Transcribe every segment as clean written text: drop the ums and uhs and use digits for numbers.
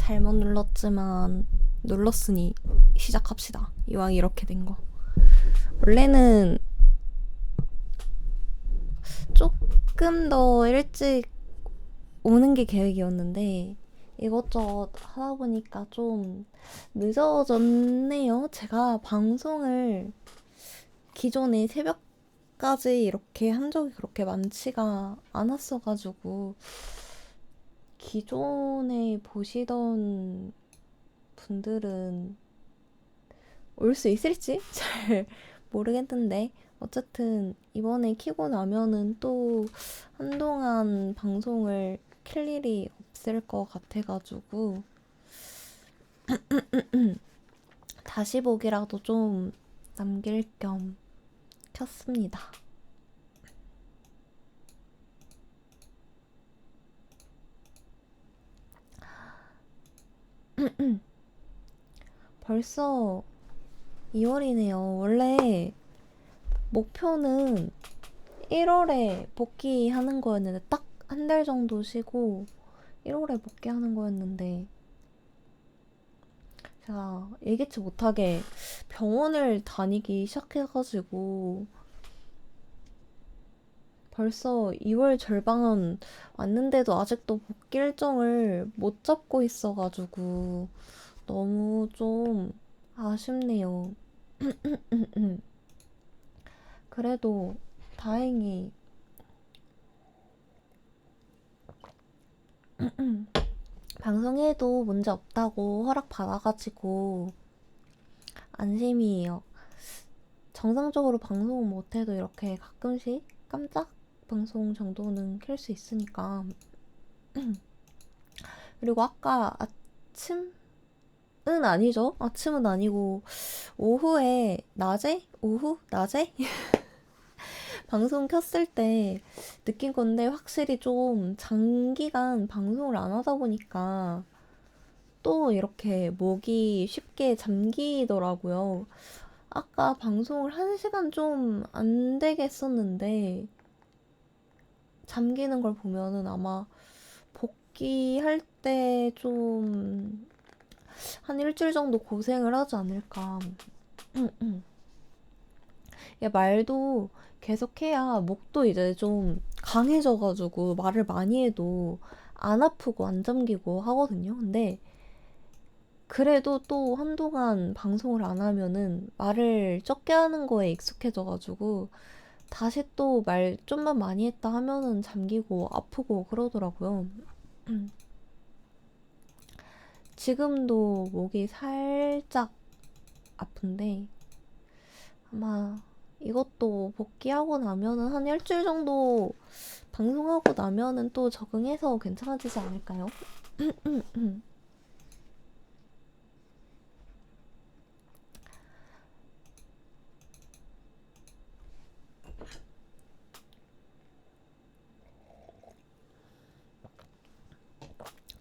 잘못 눌렀지만 눌렀으니 시작합시다. 이왕 이렇게 된 거. 원래는 조금 더 일찍 오는 게 계획이었는데 이것저것 하다 보니까 좀 늦어졌네요. 제가 방송을 기존에 새벽까지 이렇게 한 적이 그렇게 많지가 않았어가지고 기존에 보시던 분들은 올 수 있을지 잘 모르겠는데 어쨌든 이번에 키고 나면은 또 한동안 방송을 킬 일이 없을 것 같아가지고 다시 보기라도 좀 남길 겸 켰습니다. 벌써 2월이네요. 원래 목표는 1월에 복귀하는 거였는데 딱 한 달 정도 쉬고 1월에 복귀하는 거였는데 제가 예기치 못하게 병원을 다니기 시작해가지고 벌써 2월 절반 왔는데도 아직도 복귀 일정을 못 잡고 있어가지고 너무 좀 아쉽네요. 그래도 다행히 방송에도 문제 없다고 허락 받아가지고 안심이에요. 정상적으로 방송은 못해도 이렇게 가끔씩 깜짝 방송 정도는 켤 수 있으니까. 그리고 아까 아침은 아니죠. 아침은 아니고 오후에 낮에? 오후? 낮에? 방송 켰을 때 느낀 건데 확실히 좀 장기간 방송을 안 하다 보니까 또 이렇게 목이 쉽게 잠기더라고요. 아까 방송을 1시간 좀 안 되게 했었는데 잠기는 걸 보면은 아마 복귀할 때 좀 한 일주일 정도 고생을 하지 않을까. 얘 말도 계속해야 목도 이제 좀 강해져가지고 말을 많이 해도 안 아프고 안 잠기고 하거든요. 근데 그래도 또 한동안 방송을 안 하면은 말을 적게 하는 거에 익숙해져가지고 다시 또 말 좀만 많이 했다 하면은 잠기고 아프고 그러더라고요. 지금도 목이 살짝 아픈데 아마 이것도 복귀하고 나면은 한 일주일 정도 방송하고 나면은 또 적응해서 괜찮아지지 않을까요?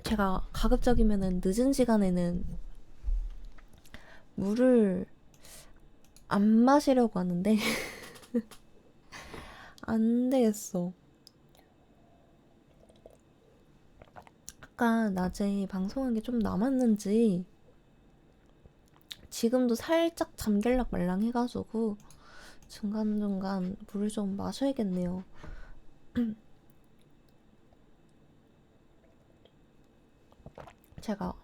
제가 가급적이면은 늦은 시간에는 물을 안 마시려고 하는데 안 되겠어. 아까 낮에 방송한 게 좀 남았는지 지금도 살짝 잠길락 말랑 해가지고 중간중간 물을 좀 마셔야겠네요. 제가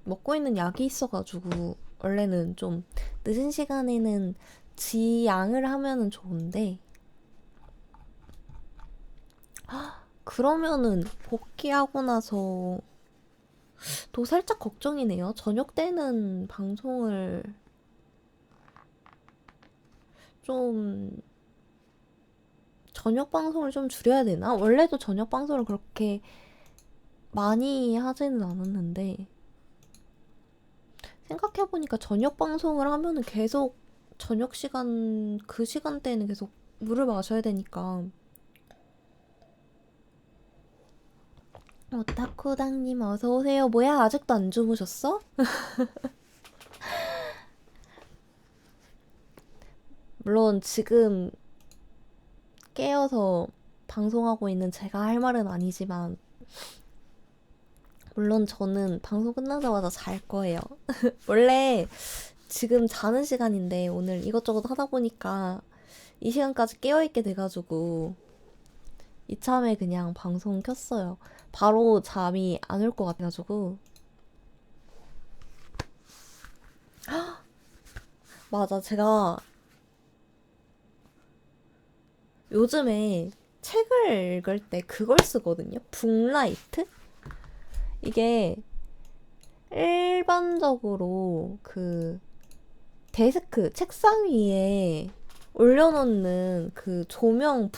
먹고 있는 약이 있어가지고 원래는 좀 늦은 시간에는 지양을 하면은 좋은데 그러면은 복귀하고 나서 또 살짝 걱정이네요. 저녁 때는 방송을 좀 저녁 방송을 좀 줄여야 되나? 원래도 저녁 방송을 그렇게 많이 하지는 않았는데 생각해보니까 저녁 방송을 하면은 계속 저녁 시간 그 시간대에는 계속 물을 마셔야 되니까 오타쿠당님 어서오세요. 뭐야 아직도 안 주무셨어? 물론 지금 깨어서 방송하고 있는 제가 할 말은 아니지만 물론 저는 방송 끝나자마자 잘 거예요. 원래 지금 자는 시간인데 오늘 이것저것 하다 보니까 이 시간까지 깨어있게 돼가지고 이참에 그냥 방송 켰어요. 바로 잠이 안 올 것 같아가지고. 맞아, 제가 요즘에 책을 읽을 때 그걸 쓰거든요. 북라이트? 이게 일반적으로 그 데스크, 책상 위에 올려놓는 그 조명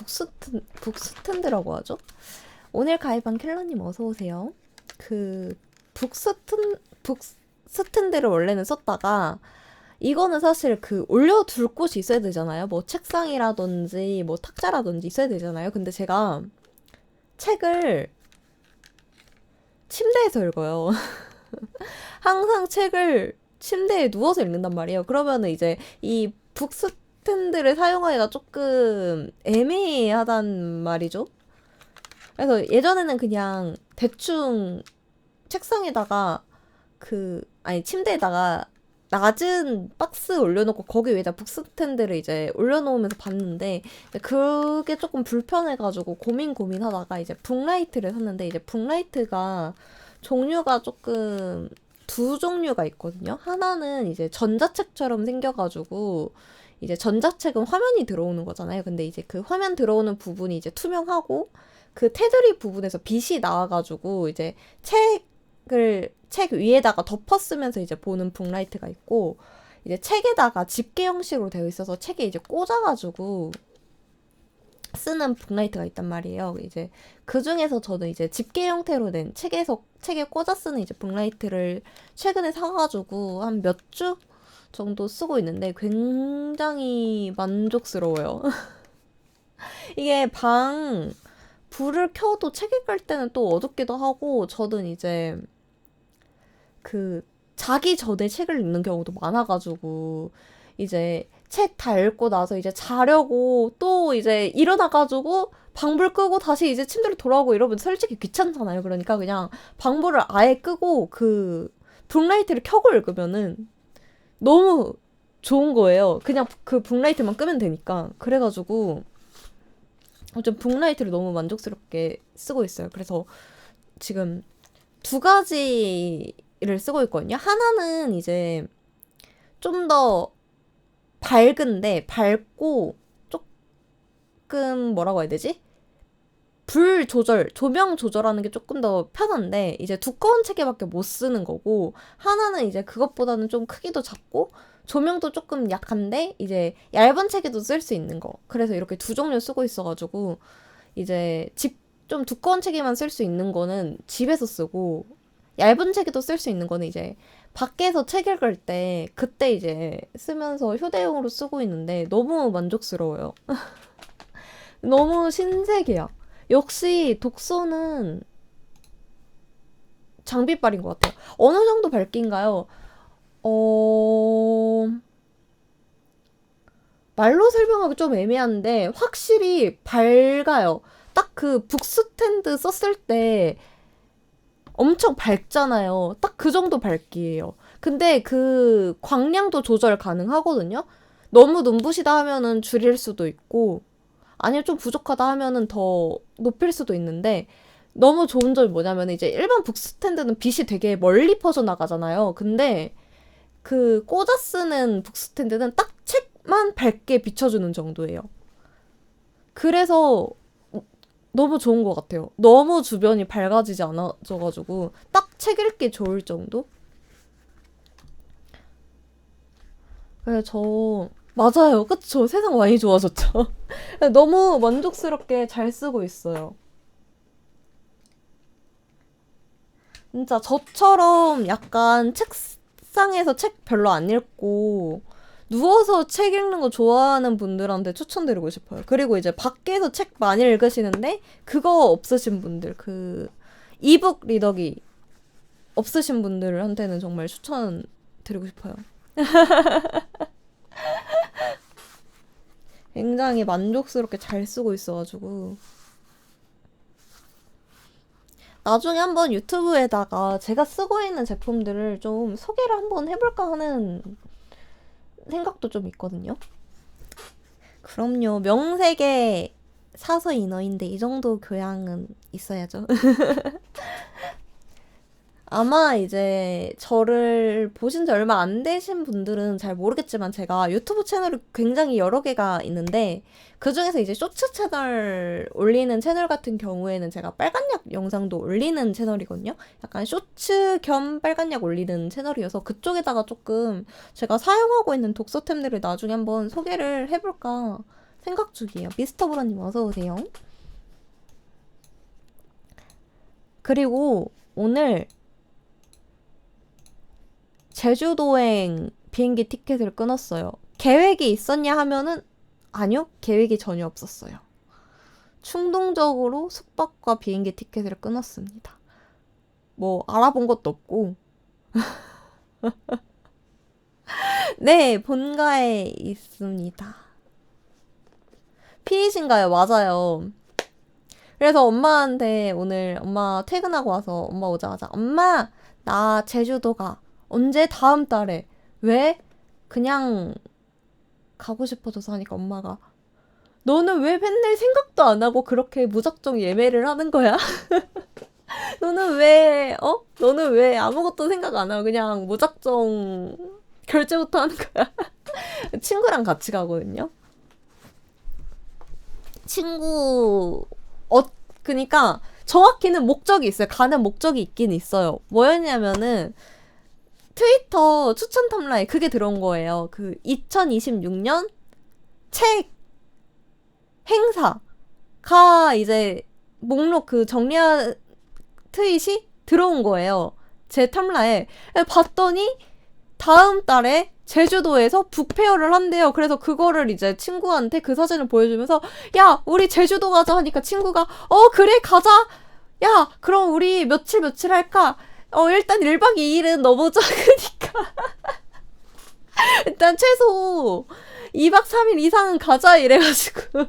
북스탠드라고 하죠? 오늘 가입한 켈러님 어서오세요. 그 북스탠드를 원래는 썼다가 이거는 사실 그 올려둘 곳이 있어야 되잖아요. 뭐 책상이라든지 뭐 탁자라든지 있어야 되잖아요. 근데 제가 책을 침대에서 읽어요. 항상 책을 침대에 누워서 읽는단 말이에요. 그러면은 이제 이 북스탠드를 사용하기가 조금 애매하단 말이죠. 그래서 예전에는 그냥 대충 책상에다가 아니 침대에다가 낮은 박스 올려놓고 거기 위에다 북스탠드를 이제 올려놓으면서 봤는데 그게 조금 불편해가지고 고민하다가 이제 북라이트를 샀는데 이제 북라이트가 종류가 조금 두 종류가 있거든요. 하나는 이제 전자책처럼 생겨가지고 이제 전자책은 화면이 들어오는 거잖아요. 근데 이제 그 화면 들어오는 부분이 이제 투명하고 그 테두리 부분에서 빛이 나와가지고 이제 책 위에다가 덮어 쓰면서 이제 보는 북라이트가 있고 이제 책에다가 집게 형식으로 되어 있어서 책에 이제 꽂아가지고 쓰는 북라이트가 있단 말이에요. 이제 그 중에서 저는 이제 집게 형태로 된 책에 꽂아 쓰는 이제 북라이트를 최근에 사가지고 한 몇 주 정도 쓰고 있는데 굉장히 만족스러워요. 이게 불을 켜도 책 읽을 때는 또 어둡기도 하고 저는 이제 자기 전에 책을 읽는 경우도 많아가지고 이제 책 다 읽고 나서 이제 자려고 또 이제 일어나가지고 방불 끄고 다시 이제 침대로 돌아오고 이러면 솔직히 귀찮잖아요. 그러니까 그냥 방불을 아예 끄고 북라이트를 켜고 읽으면은 너무 좋은 거예요. 그냥 그 북라이트만 끄면 되니까. 그래가지고 좀 북라이트를 너무 만족스럽게 쓰고 있어요. 그래서 지금 두 가지를 쓰고 있거든요. 하나는 이제 좀 더 밝고 조금 뭐라고 해야 되지? 조명 조절하는 게 조금 더 편한데 이제 두꺼운 책에밖에 못 쓰는 거고 하나는 이제 그것보다는 좀 크기도 작고 조명도 조금 약한데 이제 얇은 책에도 쓸 수 있는 거. 그래서 이렇게 두 종류 쓰고 있어가지고 이제 좀 두꺼운 책에만 쓸 수 있는 거는 집에서 쓰고 얇은 책에도 쓸 수 있는 거는 이제 밖에서 책 읽을 때 그때 이제 쓰면서 휴대용으로 쓰고 있는데 너무 만족스러워요. 너무 신세계야. 역시 독서는 장비빨인 것 같아요. 어느 정도 밝기인가요? 어... 말로 설명하기 좀 애매한데 확실히 밝아요. 딱 그 북스탠드 썼을 때 엄청 밝잖아요. 딱 그 정도 밝기예요. 근데 그 광량도 조절 가능하거든요. 너무 눈부시다 하면은 줄일 수도 있고 아니면 좀 부족하다 하면은 더 높일 수도 있는데 너무 좋은 점이 뭐냐면 이제 일반 북스탠드는 빛이 되게 멀리 퍼져나가잖아요. 근데 그 꽂아 쓰는 북스탠드는 딱 책만 밝게 비춰주는 정도예요. 그래서 너무 좋은 것 같아요. 너무 주변이 밝아지지 않아져가지고 딱 책 읽기 좋을 정도? 그래서 맞아요. 그쵸? 세상 많이 좋아졌죠? 너무 만족스럽게 잘 쓰고 있어요. 진짜 저처럼 약간 책상에서 책 별로 안 읽고 누워서 책 읽는 거 좋아하는 분들한테 추천드리고 싶어요. 그리고 이제 밖에서 책 많이 읽으시는데 그거 없으신 분들, 이북 리더기 없으신 분들한테는 정말 추천드리고 싶어요. 굉장히 만족스럽게 잘 쓰고 있어가지고 나중에 한번 유튜브에다가 제가 쓰고 있는 제품들을 좀 소개를 한번 해볼까 하는 생각도 좀 있거든요. 그럼요. 명색에 사서 인어인데 이 정도 교양은 있어야죠. 아마 이제 저를 보신 지 얼마 안 되신 분들은 잘 모르겠지만 제가 유튜브 채널이 굉장히 여러 개가 있는데 그 중에서 이제 쇼츠 채널 올리는 채널 같은 경우에는 제가 빨간약 영상도 올리는 채널이거든요. 약간 쇼츠 겸 빨간약 올리는 채널이어서 그쪽에다가 조금 제가 사용하고 있는 독서템들을 나중에 한번 소개를 해볼까 생각 중이에요. 미스터 브라님 어서 오세요. 그리고 오늘 제주도행 비행기 티켓을 끊었어요. 계획이 있었냐 하면은 아니요. 계획이 전혀 없었어요. 충동적으로 숙박과 비행기 티켓을 끊었습니다. 뭐 알아본 것도 없고. 네, 본가에 있습니다. 피이신가요? 맞아요. 그래서 엄마한테 오늘 엄마 퇴근하고 와서 엄마 오자마자 엄마 나 제주도 가. 언제? 다음 달에. 왜? 그냥 가고 싶어져서 하니까 엄마가 너는 왜 맨날 생각도 안 하고 그렇게 무작정 예매를 하는 거야? 너는 왜 아무것도 생각 안 하고 그냥 무작정 결제부터 하는 거야? 친구랑 같이 가거든요. 그니까 정확히는 목적이 있어요. 가는 목적이 있긴 있어요. 뭐였냐면은 트위터 추천 탐라에 그게 들어온 거예요. 그 2026년 책 행사가 이제 목록 그 정리한 트윗이 들어온 거예요. 제 탐라에. 봤더니 다음 달에 제주도에서 북페어를 한대요. 그래서 그거를 이제 친구한테 그 사진을 보여주면서 야 우리 제주도 가자 하니까 친구가 그래 가자. 야 그럼 우리 며칠 할까? 일단 1박 2일은 너무 적으니까 일단 최소 2박 3일 이상은 가자 이래가지고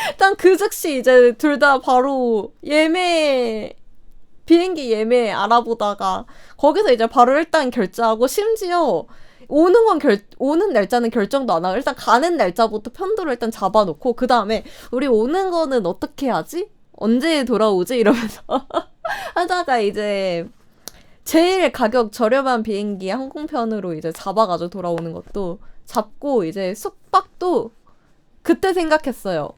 일단 그 즉시 이제 둘 다 바로 비행기 예매 알아보다가 거기서 이제 바로 일단 결제하고 심지어 오는 날짜는 결정도 안 하고 일단 가는 날짜부터 편도를 일단 잡아놓고 그 다음에 우리 오는 거는 어떻게 하지? 언제 돌아오지? 이러면서 하다가 이제 제일 가격 저렴한 비행기 항공편으로 이제 잡아가지고 돌아오는 것도 잡고 이제 숙박도 그때 생각했어요.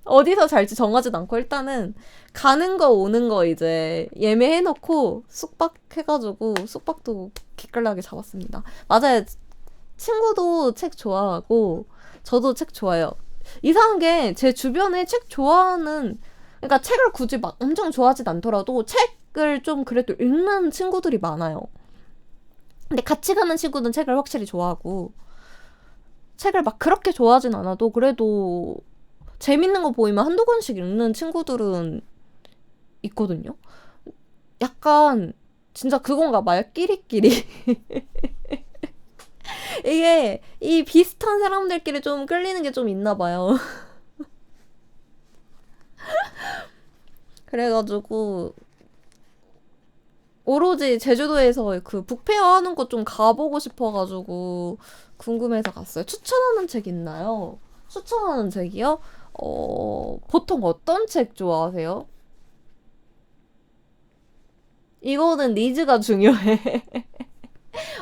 어디서 잘지 정하지도 않고 일단은 가는 거 오는 거 이제 예매해놓고 숙박해가지고 숙박도 기깔나게 잡았습니다. 맞아요. 친구도 책 좋아하고 저도 책 좋아해요. 이상한 게 제 주변에 책 좋아하는 그러니까 책을 굳이 막 엄청 좋아하진 않더라도 책을 좀 그래도 읽는 친구들이 많아요. 근데 같이 가는 친구는 책을 확실히 좋아하고 책을 막 그렇게 좋아하진 않아도 그래도 재밌는 거 보이면 한두 권씩 읽는 친구들은 있거든요. 약간 진짜 그건가 봐요. 끼리끼리. 이게 이 비슷한 사람들끼리 좀 끌리는 게 좀 있나 봐요. 그래가지고 오로지 제주도에서 그 북페어 하는 거 좀 가보고 싶어가지고 궁금해서 갔어요. 추천하는 책 있나요? 추천하는 책이요? 보통 어떤 책 좋아하세요? 이거는 니즈가 중요해.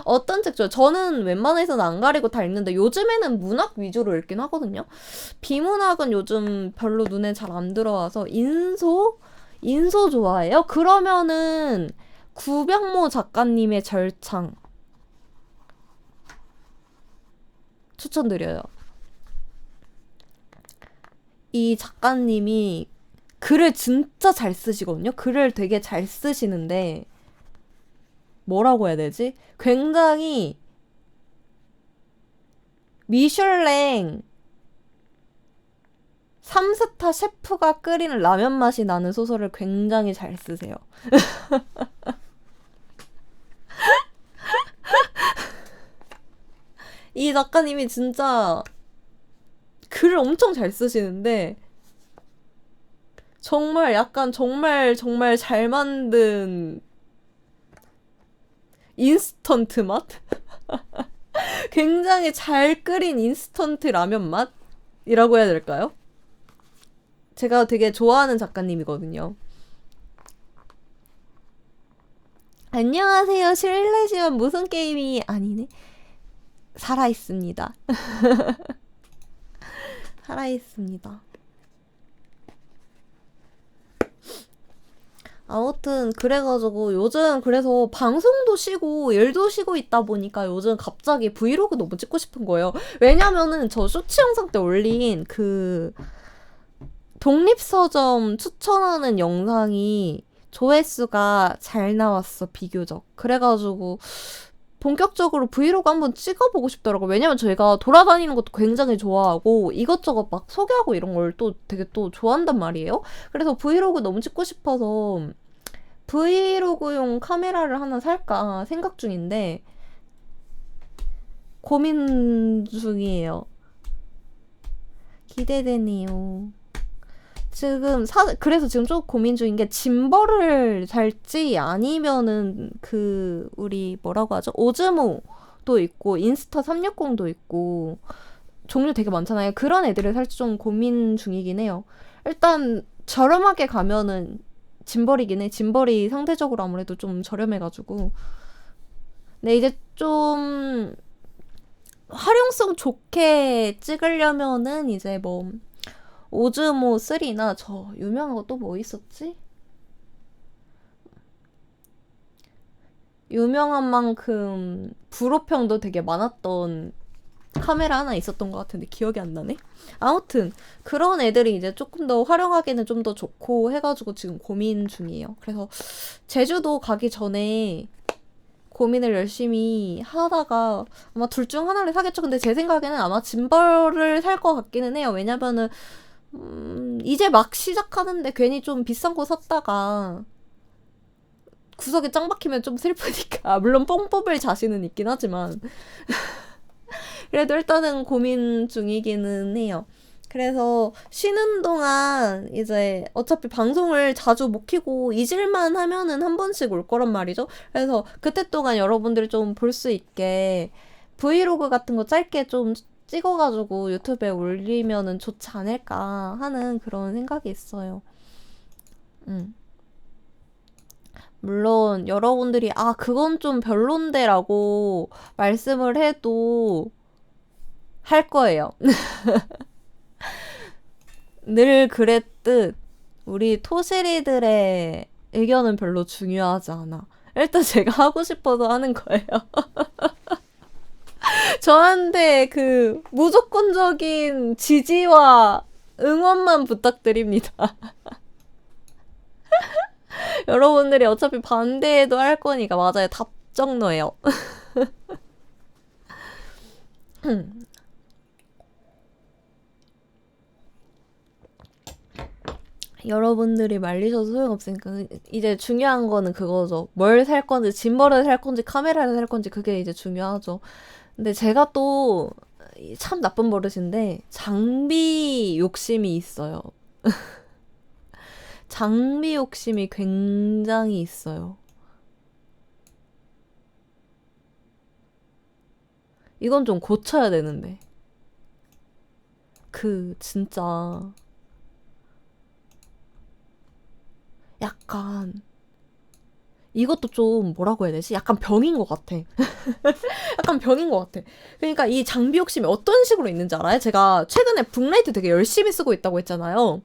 어떤 책 좋아해요? 저는 웬만해서는 안 가리고 다 읽는데 요즘에는 문학 위주로 읽긴 하거든요. 비문학은 요즘 별로 눈에 잘 안 들어와서 인소 좋아해요? 그러면은 구병모 작가님의 절창 추천드려요. 이 작가님이 글을 진짜 잘 쓰시거든요. 글을 되게 잘 쓰시는데 뭐라고 해야 되지? 굉장히 미슐랭 3스타 셰프가 끓이는 라면 맛이 나는 소설을 굉장히 잘 쓰세요. 이 작가님이 진짜 글을 엄청 잘 쓰시는데 정말 약간 정말 잘 만든 인스턴트 맛? 굉장히 잘 끓인 인스턴트 라면 맛이라고 해야 될까요? 제가 되게 좋아하는 작가님이거든요. 안녕하세요. 실례지만 무슨 게임이 아니네. 살아있습니다. 살아있습니다. 아무튼 그래가지고 요즘 그래서 방송도 쉬고 일도 쉬고 있다 보니까 요즘 갑자기 브이로그 너무 찍고 싶은 거예요. 왜냐면은 저 쇼츠 영상 때 올린 그 독립서점 추천하는 영상이 조회수가 잘 나왔어, 비교적. 그래가지고 본격적으로 브이로그 한번 찍어보고 싶더라고요. 왜냐면 저희가 돌아다니는 것도 굉장히 좋아하고 이것저것 막 소개하고 이런 걸 또 되게 또 좋아한단 말이에요. 그래서 브이로그 너무 찍고 싶어서 브이로그용 카메라를 하나 살까 생각 중인데 고민 중이에요. 기대되네요. 그래서 지금 좀 고민 중인 게 짐벌을 살지 아니면은 우리 뭐라고 하죠? 오즈모도 있고 인스타 360도 있고 종류 되게 많잖아요. 그런 애들을 살지 좀 고민 중이긴 해요. 일단 저렴하게 가면은 짐벌이긴 해. 짐벌이 상대적으로 아무래도 좀 저렴해가지고. 근데 이제 좀 활용성 좋게 찍으려면은 이제 뭐 오즈모 3나 저 유명한 거 또 뭐 있었지? 유명한 만큼 불호평도 되게 많았던 카메라 하나 있었던 것 같은데 기억이 안 나네? 아무튼 그런 애들이 이제 조금 더 활용하기는 좀 더 좋고 해가지고 지금 고민 중이에요. 그래서 제주도 가기 전에 고민을 열심히 하다가 아마 둘 중 하나를 사겠죠. 근데 제 생각에는 아마 짐벌을 살 것 같기는 해요. 왜냐면은 이제 막 시작하는데 괜히 좀 비싼 거 샀다가 구석에 짱 박히면 좀 슬프니까. 물론 뽕 뽑을 자신은 있긴 하지만 그래도 일단은 고민 중이기는 해요. 그래서 쉬는 동안 이제 어차피 방송을 자주 못 키고 잊을만 하면은 한 번씩 올 거란 말이죠. 그래서 그때 동안 여러분들이 좀 볼 수 있게 브이로그 같은 거 짧게 좀 찍어가지고 유튜브에 올리면은 좋지 않을까 하는 그런 생각이 있어요. 음. 물론 여러분들이 그건 좀 별론데라고 말씀을 해도 할 거예요. 늘 그랬듯 우리 토시리들의 의견은 별로 중요하지 않아. 일단 제가 하고 싶어서 하는 거예요. 저한테 무조건적인 지지와 응원만 부탁드립니다. 여러분들이 어차피 반대도 할 거니까. 맞아요. 답정너예요. 여러분들이 말리셔도 소용없으니까 이제 중요한 거는 그거죠. 뭘 살 건지, 짐벌을 살 건지, 카메라를 살 건지 그게 이제 중요하죠. 근데 제가 또 참 나쁜 버릇인데 장비 욕심이 있어요. 장비 욕심이 굉장히 있어요. 이건 좀 고쳐야 되는데. 진짜 약간 이것도 좀 뭐라고 해야 되지? 약간 병인 것 같아. 약간 병인 것 같아. 그러니까 이 장비 욕심이 어떤 식으로 있는지 알아요? 제가 최근에 북라이트 되게 열심히 쓰고 있다고 했잖아요.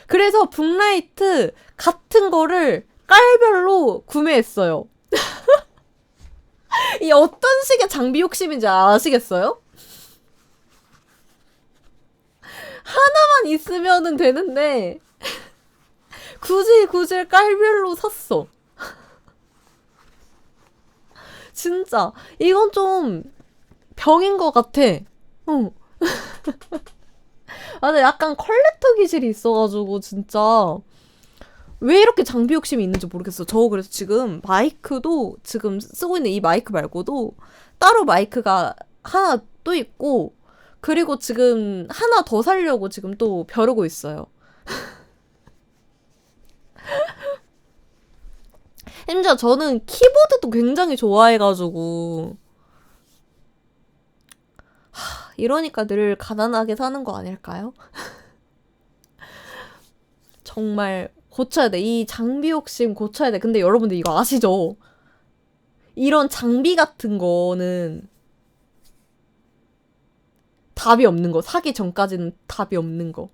그래서 북라이트 같은 거를 깔별로 구매했어요. 이 어떤 식의 장비 욕심인지 아시겠어요? 하나만 있으면 되는데 굳이 깔별로 샀어. 진짜 이건 좀 병인 것 같아. 응. 맞아, 약간 컬렉터 기질이 있어가지고 진짜 왜 이렇게 장비 욕심이 있는지 모르겠어. 저 그래서 지금 마이크도 지금 쓰고 있는 이 마이크 말고도 따로 마이크가 하나 또 있고, 그리고 지금 하나 더 사려고 지금 또 벼르고 있어요. 심지어 저는 키보드도 굉장히 좋아해가지고 이러니까 늘 가난하게 사는 거 아닐까요? 정말 고쳐야 돼. 이 장비 욕심 고쳐야 돼. 근데 여러분들 이거 아시죠? 이런 장비 같은 거는 답이 없는 거. 사기 전까지는 답이 없는 거.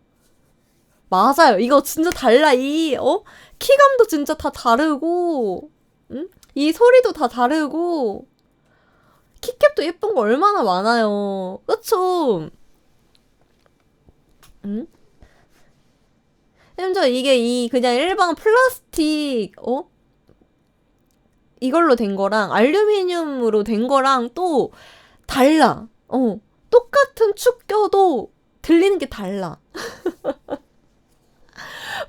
맞아요. 이거 진짜 달라. 키감도 진짜 다 다르고, 응? 이 소리도 다 다르고, 키캡도 예쁜 거 얼마나 많아요. 그쵸? 응? 심지어 이게 그냥 일반 플라스틱, 이걸로 된 거랑, 알루미늄으로 된 거랑 또 달라. 똑같은 축 껴도 들리는 게 달라.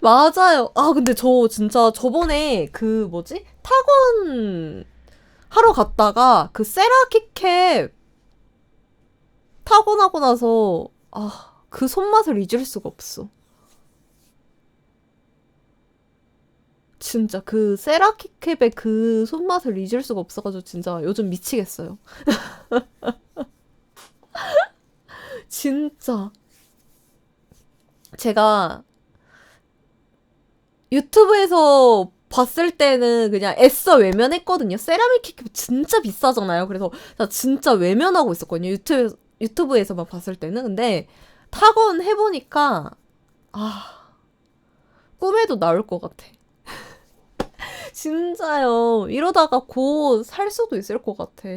맞아요. 아, 근데 저 진짜 저번에 타건 하러 갔다가 세라키캡 타건하고 나서, 그 손맛을 잊을 수가 없어. 진짜 세라키캡의 그 손맛을 잊을 수가 없어가지고 진짜 요즘 미치겠어요. 진짜. 제가 유튜브에서 봤을 때는 그냥 애써 외면했거든요. 세라믹 키캡 진짜 비싸잖아요. 그래서 나 진짜 외면하고 있었거든요. 유튜브에서만 봤을 때는. 근데 타건 해보니까 꿈에도 나올 것 같아. 진짜요. 이러다가 곧 살 수도 있을 것 같아.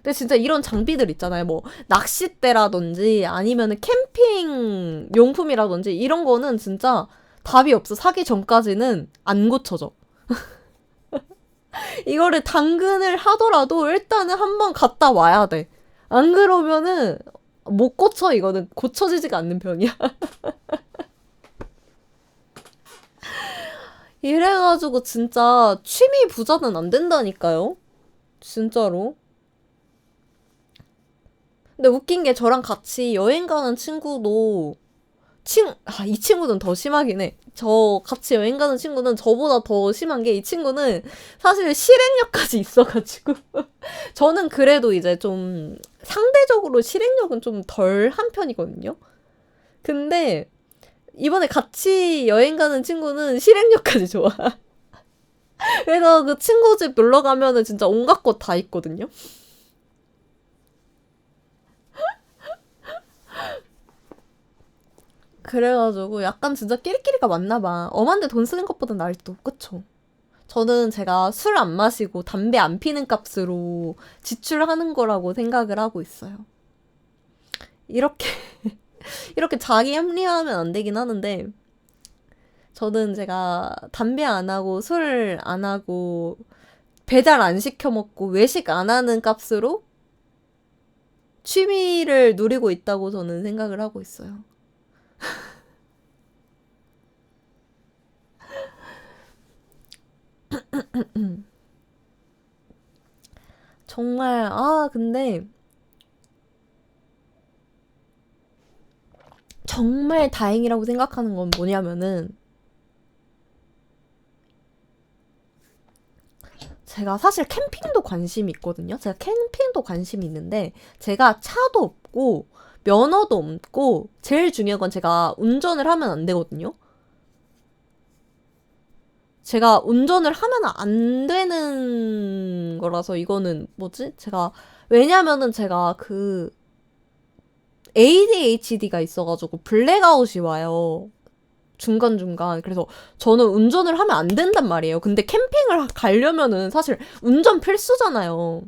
근데 진짜 이런 장비들 있잖아요. 뭐 낚싯대라든지 아니면 캠핑 용품이라든지 이런 거는 진짜 답이 없어. 사기 전까지는 안 고쳐져. 이거를 당근을 하더라도 일단은 한번 갔다 와야 돼. 안 그러면은 못 고쳐. 이거는 고쳐지지가 않는 병이야. 이래가지고 진짜 취미 부자는 안 된다니까요. 진짜로. 근데 웃긴 게 저랑 같이 여행 가는 친구도 이 친구는 더 심하긴 해. 저 같이 여행 가는 친구는 저보다 더 심한 게 이 친구는 사실 실행력까지 있어가지고 저는 그래도 이제 좀 상대적으로 실행력은 좀 덜 한 편이거든요. 근데 이번에 같이 여행 가는 친구는 실행력까지 좋아. 그래서 그 친구 집 놀러 가면은 진짜 온갖 것 다 있거든요. 그래가지고 약간 진짜 끼리끼리가 맞나 봐. 엄한데 돈 쓰는 것보다 나을 또, 그쵸? 저는 제가 술 안 마시고 담배 안 피는 값으로 지출하는 거라고 생각을 하고 있어요. 이렇게, 이렇게 자기 합리화하면 안 되긴 하는데, 저는 제가 담배 안 하고 술 안 하고 배달 안 시켜 먹고 외식 안 하는 값으로 취미를 누리고 있다고 저는 생각을 하고 있어요. 정말, 근데 정말 다행이라고 생각하는 건 뭐냐면은 제가 사실 캠핑도 관심이 있거든요. 제가 캠핑도 관심이 있는데 제가 차도 없고 면허도 없고 제일 중요한 건 제가 운전을 하면 안 되거든요. 제가 운전을 하면 안 되는 거라서 이거는 뭐지? 왜냐면은 제가 ADHD가 있어가지고 블랙아웃이 와요. 중간중간. 그래서 저는 운전을 하면 안 된단 말이에요. 근데 캠핑을 가려면은 사실 운전 필수잖아요.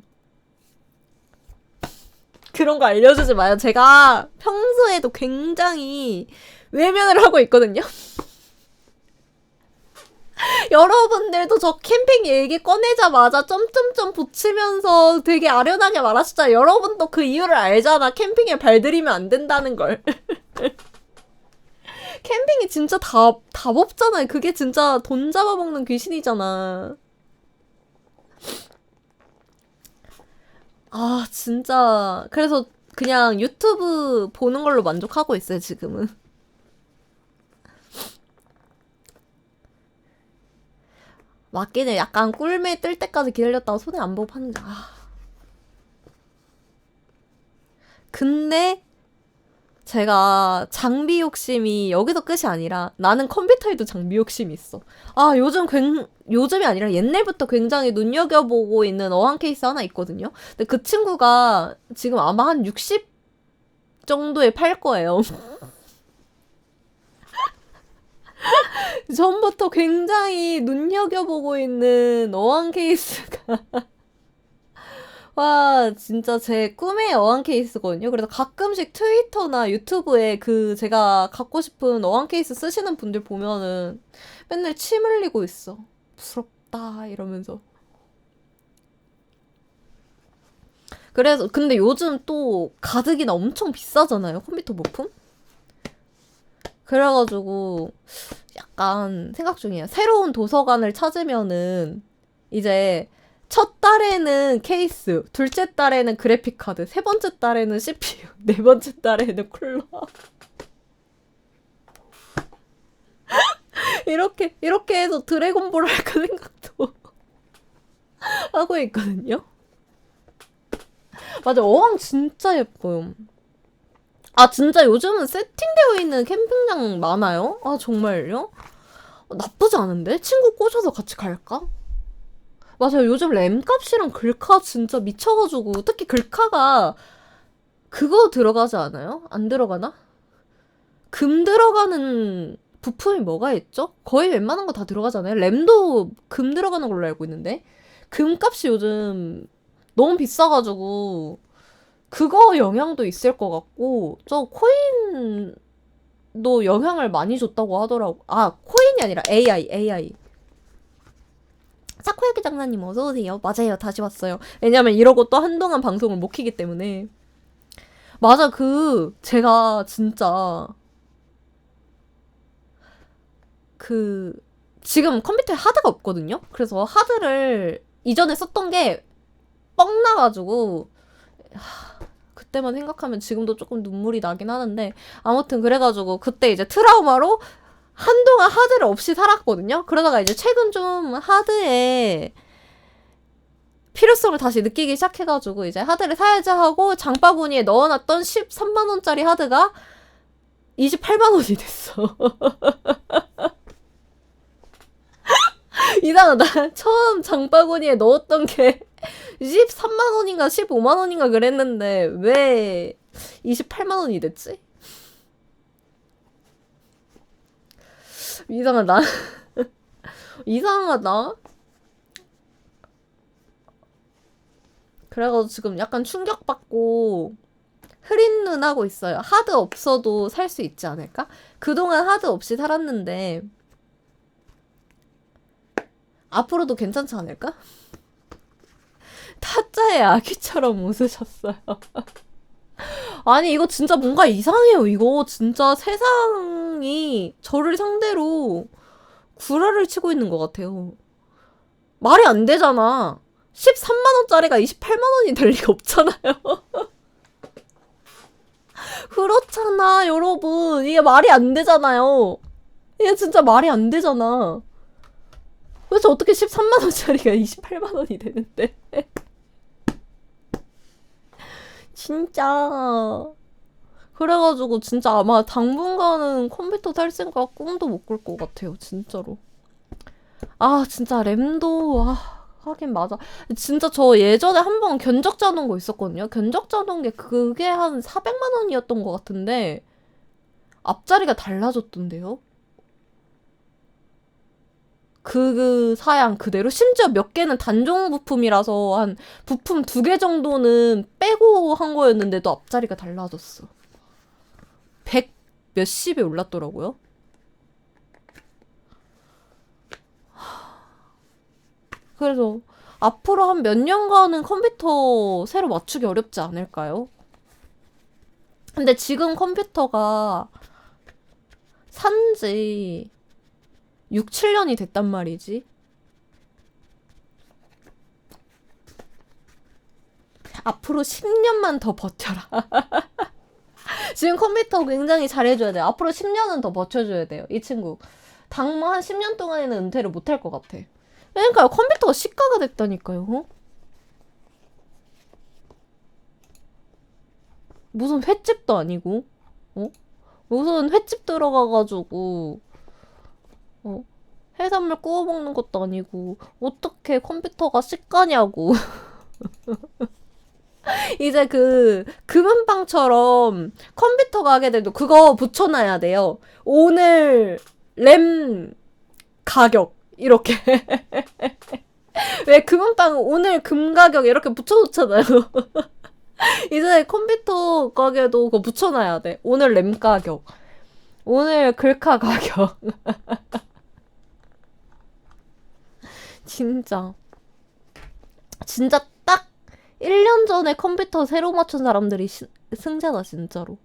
그런 거 알려주지 마요. 제가 평소에도 굉장히 외면을 하고 있거든요. 여러분들도 저 캠핑 얘기 꺼내자마자 점점점 붙이면서 되게 아련하게 말하셨잖아요. 여러분도 그 이유를 알잖아. 캠핑에 발들이면 안 된다는 걸. 캠핑이 진짜 답 없잖아요. 그게 진짜 돈 잡아먹는 귀신이잖아. 진짜. 그래서 그냥 유튜브 보는 걸로 만족하고 있어요, 지금은. 맞긴 해. 약간 꿀매 뜰 때까지 기다렸다가 손에 안 보고 파는 게, 아. 근데 제가 장비 욕심이 여기서 끝이 아니라 나는 컴퓨터에도 장비 욕심이 있어. 아, 요즘이 아니라 옛날부터 굉장히 눈여겨보고 있는 어항 케이스 하나 있거든요. 근데 그 친구가 지금 아마 한 60 정도에 팔 거예요. 전부터 굉장히 눈여겨보고 있는 어항 케이스가 와, 진짜 제 꿈의 어항 케이스거든요. 그래서 가끔씩 트위터나 유튜브에 그 제가 갖고 싶은 어항 케이스 쓰시는 분들 보면은 맨날 침 흘리고 있어. 부럽다, 이러면서. 그래서, 근데 요즘 또 가득이나 엄청 비싸잖아요, 컴퓨터 부품? 그래가지고 약간 생각 중이에요. 새로운 도서관을 찾으면은 이제 첫 달에는 케이스, 둘째 달에는 그래픽 카드, 세 번째 달에는 CPU, 네 번째 달에는 쿨러. 이렇게 해서 드래곤볼 할까 생각도 하고 있거든요. 맞아, 어항 진짜 예뻐요. 아, 진짜 요즘은 세팅되어 있는 캠핑장 많아요? 아, 정말요? 나쁘지 않은데? 친구 꼬셔서 같이 갈까? 맞아요. 요즘 램값이랑 글카 진짜 미쳐가지고, 특히 글카가 그거 들어가지 않아요? 안 들어가나? 금 들어가는 부품이 뭐가 있죠? 거의 웬만한 거 다 들어가잖아요. 램도 금 들어가는 걸로 알고 있는데. 금값이 요즘 너무 비싸가지고, 그거 영향도 있을 것 같고, 저 코인도 영향을 많이 줬다고 하더라고. 아, 코인이 아니라 AI. 사코야키 장사님 어서오세요. 맞아요. 다시 왔어요. 왜냐면 이러고 또 한동안 방송을 못 키기 때문에. 맞아, 제가 진짜, 그, 지금 컴퓨터에 하드가 없거든요? 그래서 하드를 이전에 썼던 게 뻥 나가지고, 그때만 생각하면 지금도 조금 눈물이 나긴 하는데, 아무튼 그래가지고, 그때 이제 트라우마로 한동안 하드를 없이 살았거든요? 그러다가 이제 최근 좀 하드에 필요성을 다시 느끼기 시작해가지고 이제 하드를 사야지 하고 장바구니에 넣어놨던 13만원짜리 하드가 28만원이 됐어. 이상하다. 처음 장바구니에 넣었던 게 13만원인가 15만원인가 그랬는데 왜 28만원이 됐지? 이상하다. 이상하다. 그래가지고 지금 약간 충격받고 흐린 눈 하고 있어요. 하드 없어도 살 수 있지 않을까? 그동안 하드 없이 살았는데 앞으로도 괜찮지 않을까? 타짜의 아기처럼 웃으셨어요. 아니, 이거 진짜 뭔가 이상해요. 이거 진짜 세상이 저를 상대로 구라를 치고 있는 것 같아요. 말이 안 되잖아. 13만원짜리가 28만원이 될 리가 없잖아요. 그렇잖아, 여러분. 이게 말이 안 되잖아요. 이게 진짜 말이 안 되잖아. 그래서 어떻게 13만원짜리가 28만원이 되는데. 진짜. 그래가지고 진짜 아마 당분간은 컴퓨터 살 생각 꿈도 못 꿀 것 같아요. 진짜로. 아, 진짜 램도, 아, 하긴 맞아. 진짜 저 예전에 한 번 견적 짜놓은 거 있었거든요. 견적 짜놓은 게 그게 한 400만 원이었던 것 같은데, 앞자리가 달라졌던데요? 그 사양 그대로? 심지어 몇 개는 단종 부품이라서 한 부품 2개 정도는 빼고 한 거였는데도 앞자리가 달라졌어. 100 몇십에 올랐더라고요. 그래서 앞으로 한 몇 년간은 컴퓨터 새로 맞추기 어렵지 않을까요? 근데 지금 컴퓨터가 산지 6, 7년이 됐단 말이지. 앞으로 10년만 더 버텨라. 지금 컴퓨터 굉장히 잘해줘야 돼. 앞으로 10년은 더 버텨줘야 돼요. 이 친구. 당마 한 10년 동안에는 은퇴를 못할 것 같아. 그러니까요. 컴퓨터가 시가가 됐다니까요. 어? 무슨 횟집도 아니고, 어? 무슨 횟집 들어가가지고, 어? 해산물 구워 먹는 것도 아니고, 어떻게 컴퓨터가 시가냐고. 이제 그, 금은방처럼 컴퓨터 가게들도 그거 붙여놔야 돼요. 오늘 램 가격. 이렇게. 왜 금은방 오늘 금 가격 이렇게 붙여놓잖아요. 이제 컴퓨터 가게도 그거 붙여놔야 돼. 오늘 램 가격. 오늘 글카 가격. 진짜. 진짜 딱 1년 전에 컴퓨터 새로 맞춘 사람들이 승자다, 진짜로.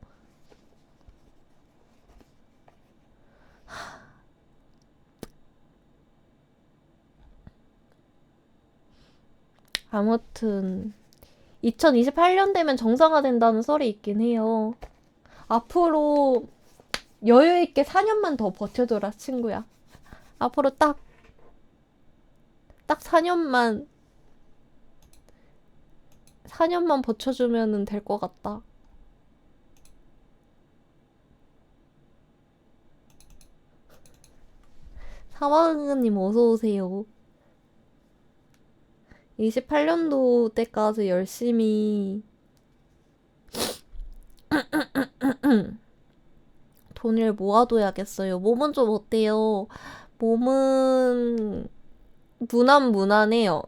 아무튼 2028년 되면 정상화된다는 썰이 있긴 해요. 앞으로 여유있게 4년만 더 버텨줘라, 친구야. 앞으로 딱 4년만 버텨주면 될 것 같다. 사마은님 어서오세요. 28년도 때까지 열심히 돈을 모아둬야겠어요. 몸은 좀 어때요? 몸은 무난무난해요.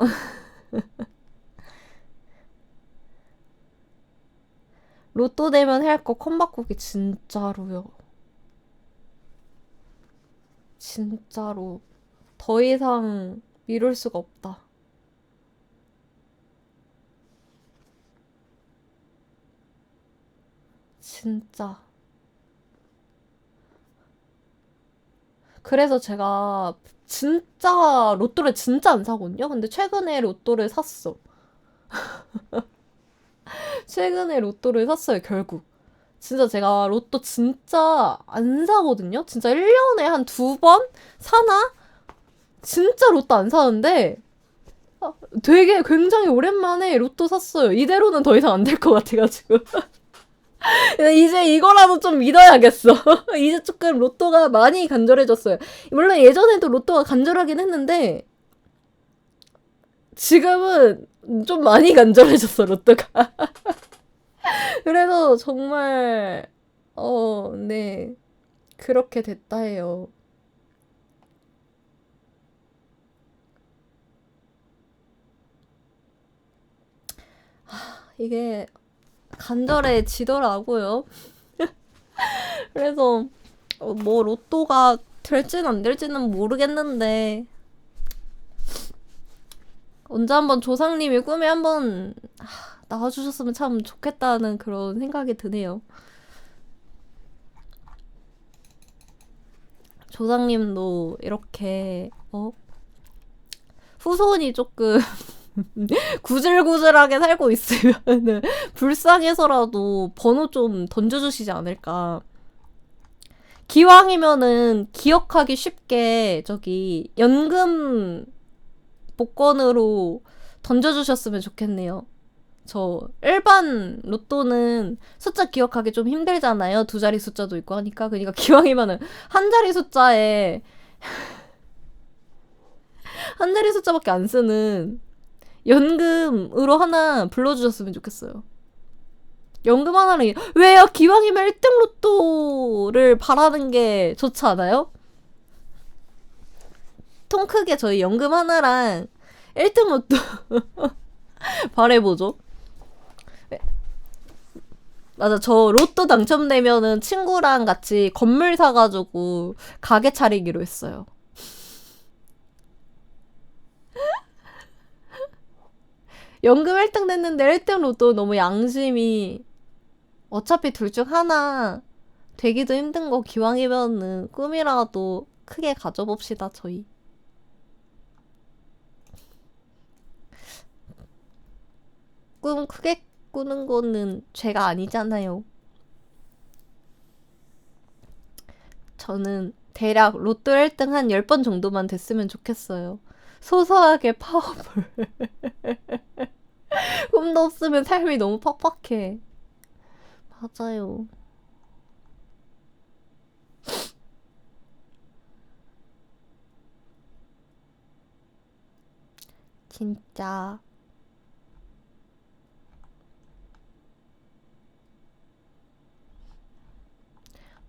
로또 되면 할 거 컴바꾸기 진짜로요. 진짜로 더 이상 미룰 수가 없다. 진짜. 그래서 제가 진짜 로또를 진짜 안 사거든요. 근데 최근에 로또를 샀어. 최근에 로또를 샀어요, 결국. 진짜 제가 로또 진짜 안 사거든요. 진짜 1년에 한 2번 사나? 진짜 로또 안 사는데 되게 굉장히 오랜만에 로또 샀어요. 이대로는 더 이상 안 될 것 같아가지고. 이제 이거라도 좀 믿어야겠어. 이제 조금 로또가 많이 간절해졌어요. 물론 예전에도 로또가 간절하긴 했는데 지금은 좀 많이 간절해졌어, 로또가. 그래서 정말 네. 그렇게 됐다 해요. 이게 간절해지더라고요. 그래서 뭐 로또가 될지는 안 될지는 모르겠는데 언제 한번 조상님이 꿈에 한번 나와주셨으면 참 좋겠다는 그런 생각이 드네요. 조상님도 이렇게 후손이 조금 구질구질하게 살고 있으면 불쌍해서라도 번호 좀 던져주시지 않을까. 기왕이면은 기억하기 쉽게 저기 연금 복권으로 던져주셨으면 좋겠네요. 저 일반 로또는 숫자 기억하기 좀 힘들잖아요. 2자리 숫자도 있고 하니까. 그러니까 기왕이면은 한 자리 숫자에 한 자리 숫자밖에 안 쓰는 연금으로 하나 불러주셨으면 좋겠어요. 연금 하나를 왜요? 기왕이면 1등 로또를 바라는 게 좋지 않아요? 통 크게 저희 연금 하나랑 1등 로또 바래보죠. 맞아, 저 로또 당첨되면은 친구랑 같이 건물 사가지고 가게 차리기로 했어요. 연금 1등 됐는데 1등 로또 너무 양심이 어차피 둘 중 하나 되기도 힘든 거 기왕이면은 꿈이라도 크게 가져봅시다, 저희. 꿈 크게 꾸는 거는 죄가 아니잖아요. 저는 대략 로또 1등 한 10번 정도만 됐으면 좋겠어요. 소소하게 파워풀. 꿈도 없으면 삶이 너무 팍팍해. 맞아요. 진짜.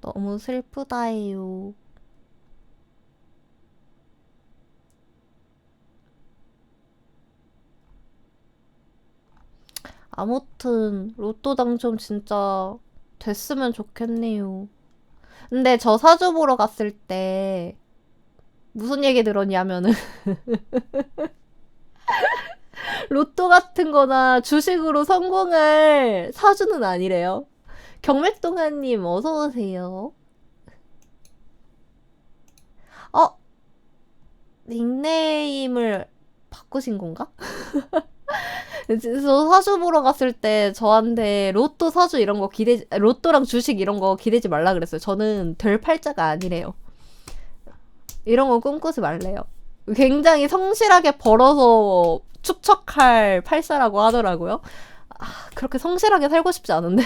너무 슬프다예요. 아무튼 로또 당첨 진짜 됐으면 좋겠네요. 근데 저 사주 보러 갔을 때 무슨 얘기 들었냐면은 로또 같은 거나 주식으로 성공할 사주는 아니래요. 경맥동아님 어서 오세요. 어? 닉네임을 바꾸신 건가? 저 사주 보러 갔을 때 저한테 로또 사주 이런 거 로또랑 주식 이런 거 기대지 말라 그랬어요. 저는 될 팔자가 아니래요. 이런 거 꿈꾸지 말래요. 굉장히 성실하게 벌어서 축척할 팔자라고 하더라고요. 아, 그렇게 성실하게 살고 싶지 않은데.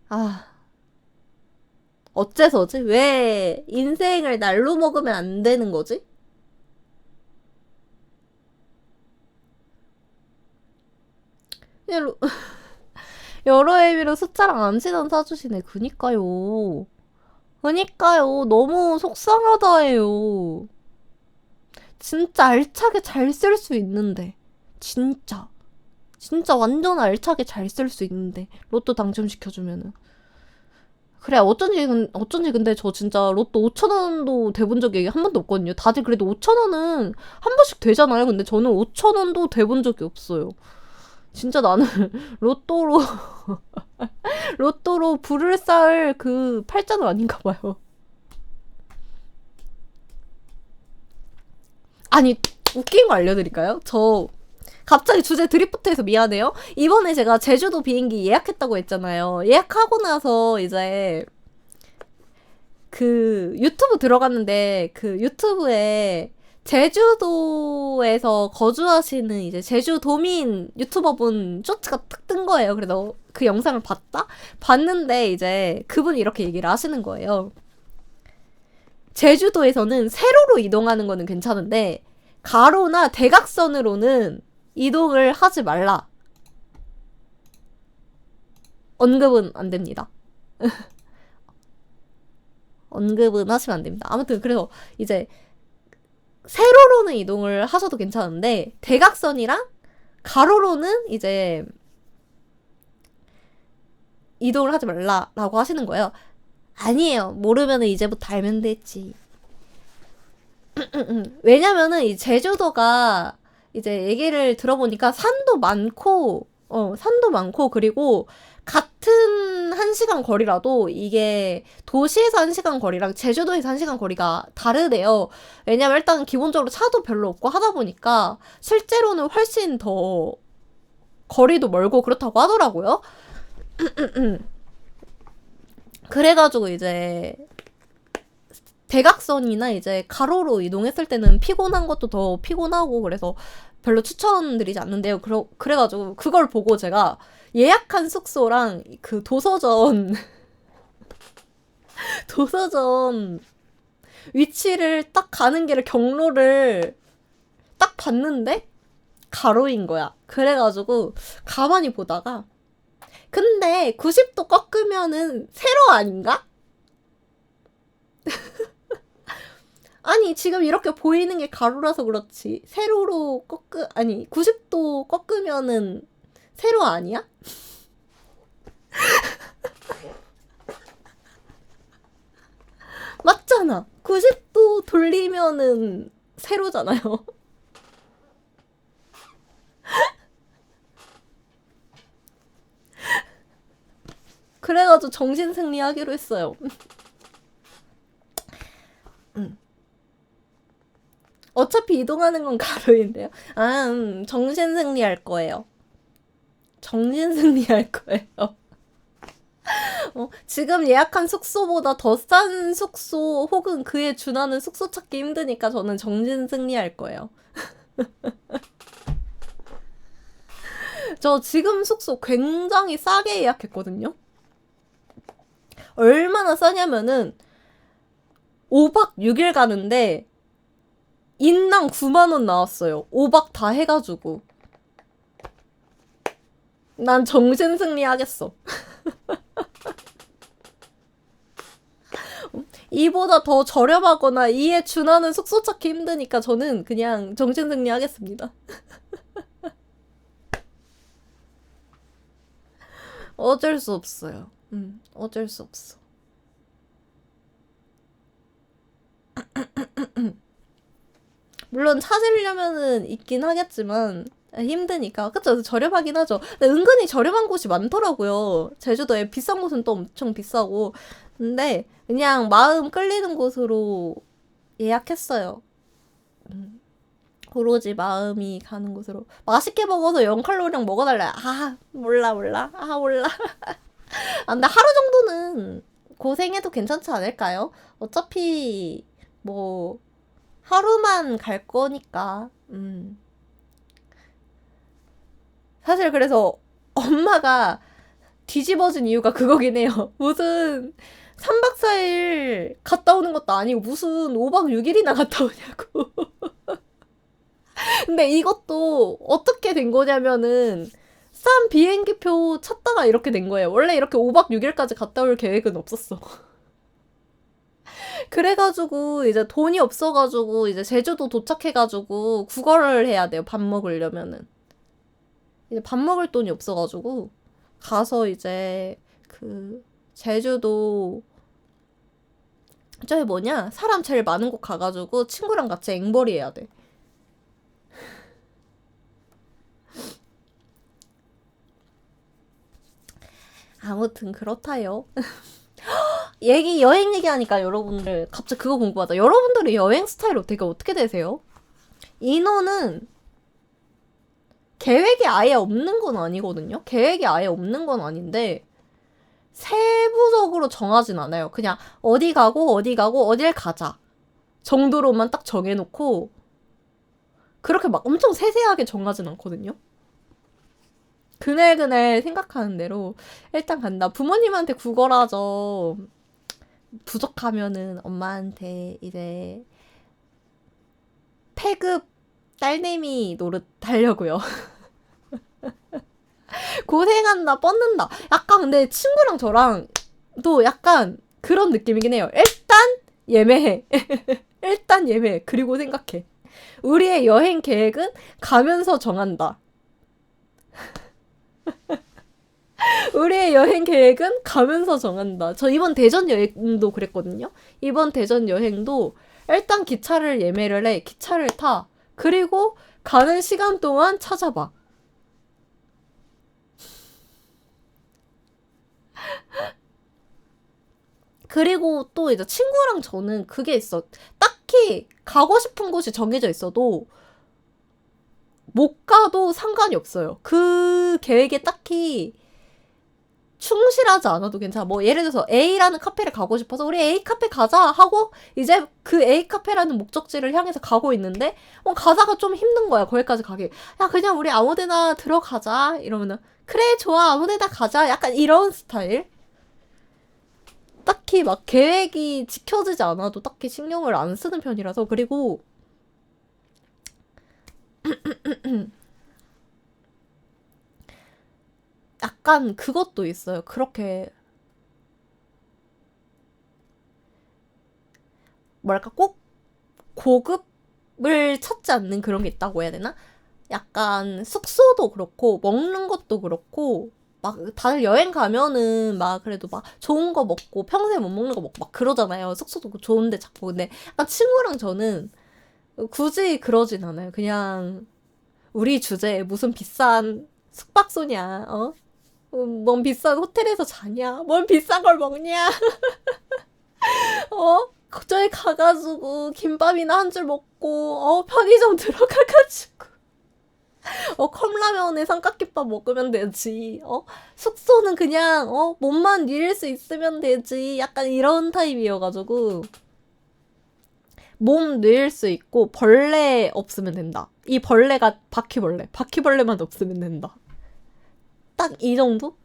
아, 어째서지? 왜 인생을 날로 먹으면 안 되는 거지? 그냥 여러 의미로 숫자랑 안 친한 사주시네. 그니까요. 그니까요. 너무 속상하다예요. 진짜 알차게 잘 쓸 수 있는데. 진짜. 진짜 완전 알차게 잘 쓸 수 있는데. 로또 당첨시켜주면은. 그래, 어쩐지 근데 저 진짜 로또 5,000원도 돼본 적이 한 번도 없거든요. 다들 그래도 5,000원은 한 번씩 되잖아요. 근데 저는 5,000원도 돼본 적이 없어요. 진짜 나는 로또로, 로또로 불을 쌓을 그 팔자는 아닌가 봐요. 아니, 웃긴 거 알려드릴까요? 저 갑자기 주제 드리프트해서 미안해요. 이번에 제가 제주도 비행기 예약했다고 했잖아요. 예약하고 나서 이제 그 유튜브 들어갔는데 그 유튜브에 제주도에서 거주하시는 이제 제주도민 유튜버분 쇼츠가 탁 뜬 거예요. 그래서 그 영상을 봤는데 이제 그분이 이렇게 얘기를 하시는 거예요. 제주도에서는 세로로 이동하는 거는 괜찮은데 가로나 대각선으로는 이동을 하지 말라. 언급은 안 됩니다. 언급은 하시면 안 됩니다. 아무튼 그래서 이제 세로로는 이동을 하셔도 괜찮은데 대각선이랑 가로로는 이제 이동을 하지 말라라고 하시는 거예요. 아니에요. 모르면은 이제부터 알면 되지. 왜냐면은 이 제주도가 이제 얘기를 들어보니까 산도 많고 그리고 같은 1시간 거리라도 이게 도시에서 1시간 거리랑 제주도에서 1시간 거리가 다르대요. 왜냐면 일단 기본적으로 차도 별로 없고 하다 보니까 실제로는 훨씬 더 거리도 멀고 그렇다고 하더라고요. 그래가지고 이제 대각선이나 이제 가로로 이동했을 때는 피곤한 것도 더 피곤하고 그래서 별로 추천드리지 않는데요. 그래가지고 그걸 보고 제가 예약한 숙소랑 그 도서전 위치를 딱 가는 길을 경로를 딱 봤는데 가로인 거야. 그래가지고 가만히 보다가 근데 90도 꺾으면은 세로 아닌가? 아니 지금 이렇게 보이는 게 가로라서 그렇지 세로로 90도 꺾으면은 세로 아니야? 맞잖아. 90도 돌리면은 세로잖아요. 그래가지고 정신승리 하기로 했어요. 어차피 이동하는 건 가로인데요. 아, 정신승리 할 거예요. 정신승리 할 거예요. 지금 예약한 숙소보다 더 싼 숙소 혹은 그에 준하는 숙소 찾기 힘드니까 저는 정신 승리할 거예요. 저 지금 숙소 굉장히 싸게 예약했거든요. 얼마나 싸냐면은 5박 6일 가는데 인당 9만 원 나왔어요. 5박 다 해가지고. 난 정신 승리하겠어. 이보다 더 저렴하거나 이에 준하는 숙소 찾기 힘드니까 저는 그냥 정신 승리하겠습니다. 어쩔 수 없어요. 어쩔 수 없어. 물론 찾으려면은 있긴 하겠지만 힘드니까. 그쵸? 저렴하긴 하죠. 근데 은근히 저렴한 곳이 많더라고요. 제주도에 비싼 곳은 또 엄청 비싸고. 근데 그냥 마음 끌리는 곳으로 예약했어요. 오로지 마음이 가는 곳으로. 맛있게 먹어서 0칼로리랑 먹어달래. 아, 몰라, 몰라. 아, 몰라. 아, 근데 하루 정도는 고생해도 괜찮지 않을까요? 어차피, 뭐, 하루만 갈 거니까. 사실 그래서 엄마가 뒤집어진 이유가 그거긴 해요. 무슨 3박 4일 갔다 오는 것도 아니고 무슨 5박 6일이나 갔다 오냐고. 근데 이것도 어떻게 된 거냐면은 싼 비행기표 찾다가 이렇게 된 거예요. 원래 이렇게 5박 6일까지 갔다 올 계획은 없었어. 그래가지고 이제 돈이 없어가지고 이제 제주도 도착해가지고 국어를 해야 돼요. 밥 먹으려면은. 이제 밥 먹을 돈이 없어가지고 가서 이제 그 제주도 저기 뭐냐 사람 제일 많은 곳 가가지고 친구랑 같이 앵벌이 해야 돼. 아무튼 그렇다요. 여행 얘기하니까 여러분들 갑자기 그거 궁금하다. 여러분들의 여행 스타일 어떻게 되세요? 인호는 계획이 아예 없는 건 아니거든요. 계획이 아예 없는 건 아닌데 세부적으로 정하진 않아요. 그냥 어디 가고 어딜 가자 정도로만 딱 정해놓고 그렇게 막 엄청 세세하게 정하진 않거든요. 그날그날 생각하는 대로 일단 간다. 부모님한테 구걸하죠. 부족하면은 엄마한테 이제 폐급 딸내미 노릇 하려고요. 고생한다, 뻗는다. 약간 근데 친구랑 저랑 또 약간 그런 느낌이긴 해요. 일단 예매해. 일단 예매해. 그리고 생각해. 우리의 여행 계획은 가면서 정한다. 우리의 여행 계획은 가면서 정한다. 저 이번 대전 여행도 그랬거든요. 이번 대전 여행도 일단 기차를 예매를 해. 기차를 타. 그리고 가는 시간 동안 찾아봐. 그리고 또 이제 친구랑 저는 그게 있어. 딱히 가고 싶은 곳이 정해져 있어도 못 가도 상관이 없어요. 그 계획에 딱히 충실하지 않아도 괜찮아. 뭐 예를 들어서 A라는 카페를 가고 싶어서 우리 A 카페 가자 하고 이제 그 A 카페라는 목적지를 향해서 가고 있는데 가다가 좀 힘든 거야. 거기까지 가기. 야 그냥 우리 아무데나 들어가자 이러면은 그래 좋아 아무데나 가자. 약간 이런 스타일. 딱히 막 계획이 지켜지지 않아도 딱히 신경을 안 쓰는 편이라서. 그리고 약간 그것도 있어요. 그렇게 뭐랄까 꼭 고급을 찾지 않는 그런 게 있다고 해야 되나? 약간 숙소도 그렇고 먹는 것도 그렇고 막 다들 여행 가면은 막 그래도 막 좋은 거 먹고 평소에 못 먹는 거 먹고 막 그러잖아요. 숙소도 좋은데 자꾸. 근데 약간 친구랑 저는 굳이 그러진 않아요. 그냥 우리 주제에 무슨 비싼 숙박소냐, 어? 뭔 비싼 호텔에서 자냐? 뭔 비싼 걸 먹냐? 어? 저기 가가지고 김밥이나 한 줄 먹고 편의점 들어가가지고 컵라면에 삼각김밥 먹으면 되지. 숙소는 그냥, 몸만 누릴 수 있으면 되지. 약간 이런 타입이어가지고. 몸 누릴 수 있고, 벌레 없으면 된다. 이 벌레가 바퀴벌레. 바퀴벌레만 없으면 된다. 딱 이 정도?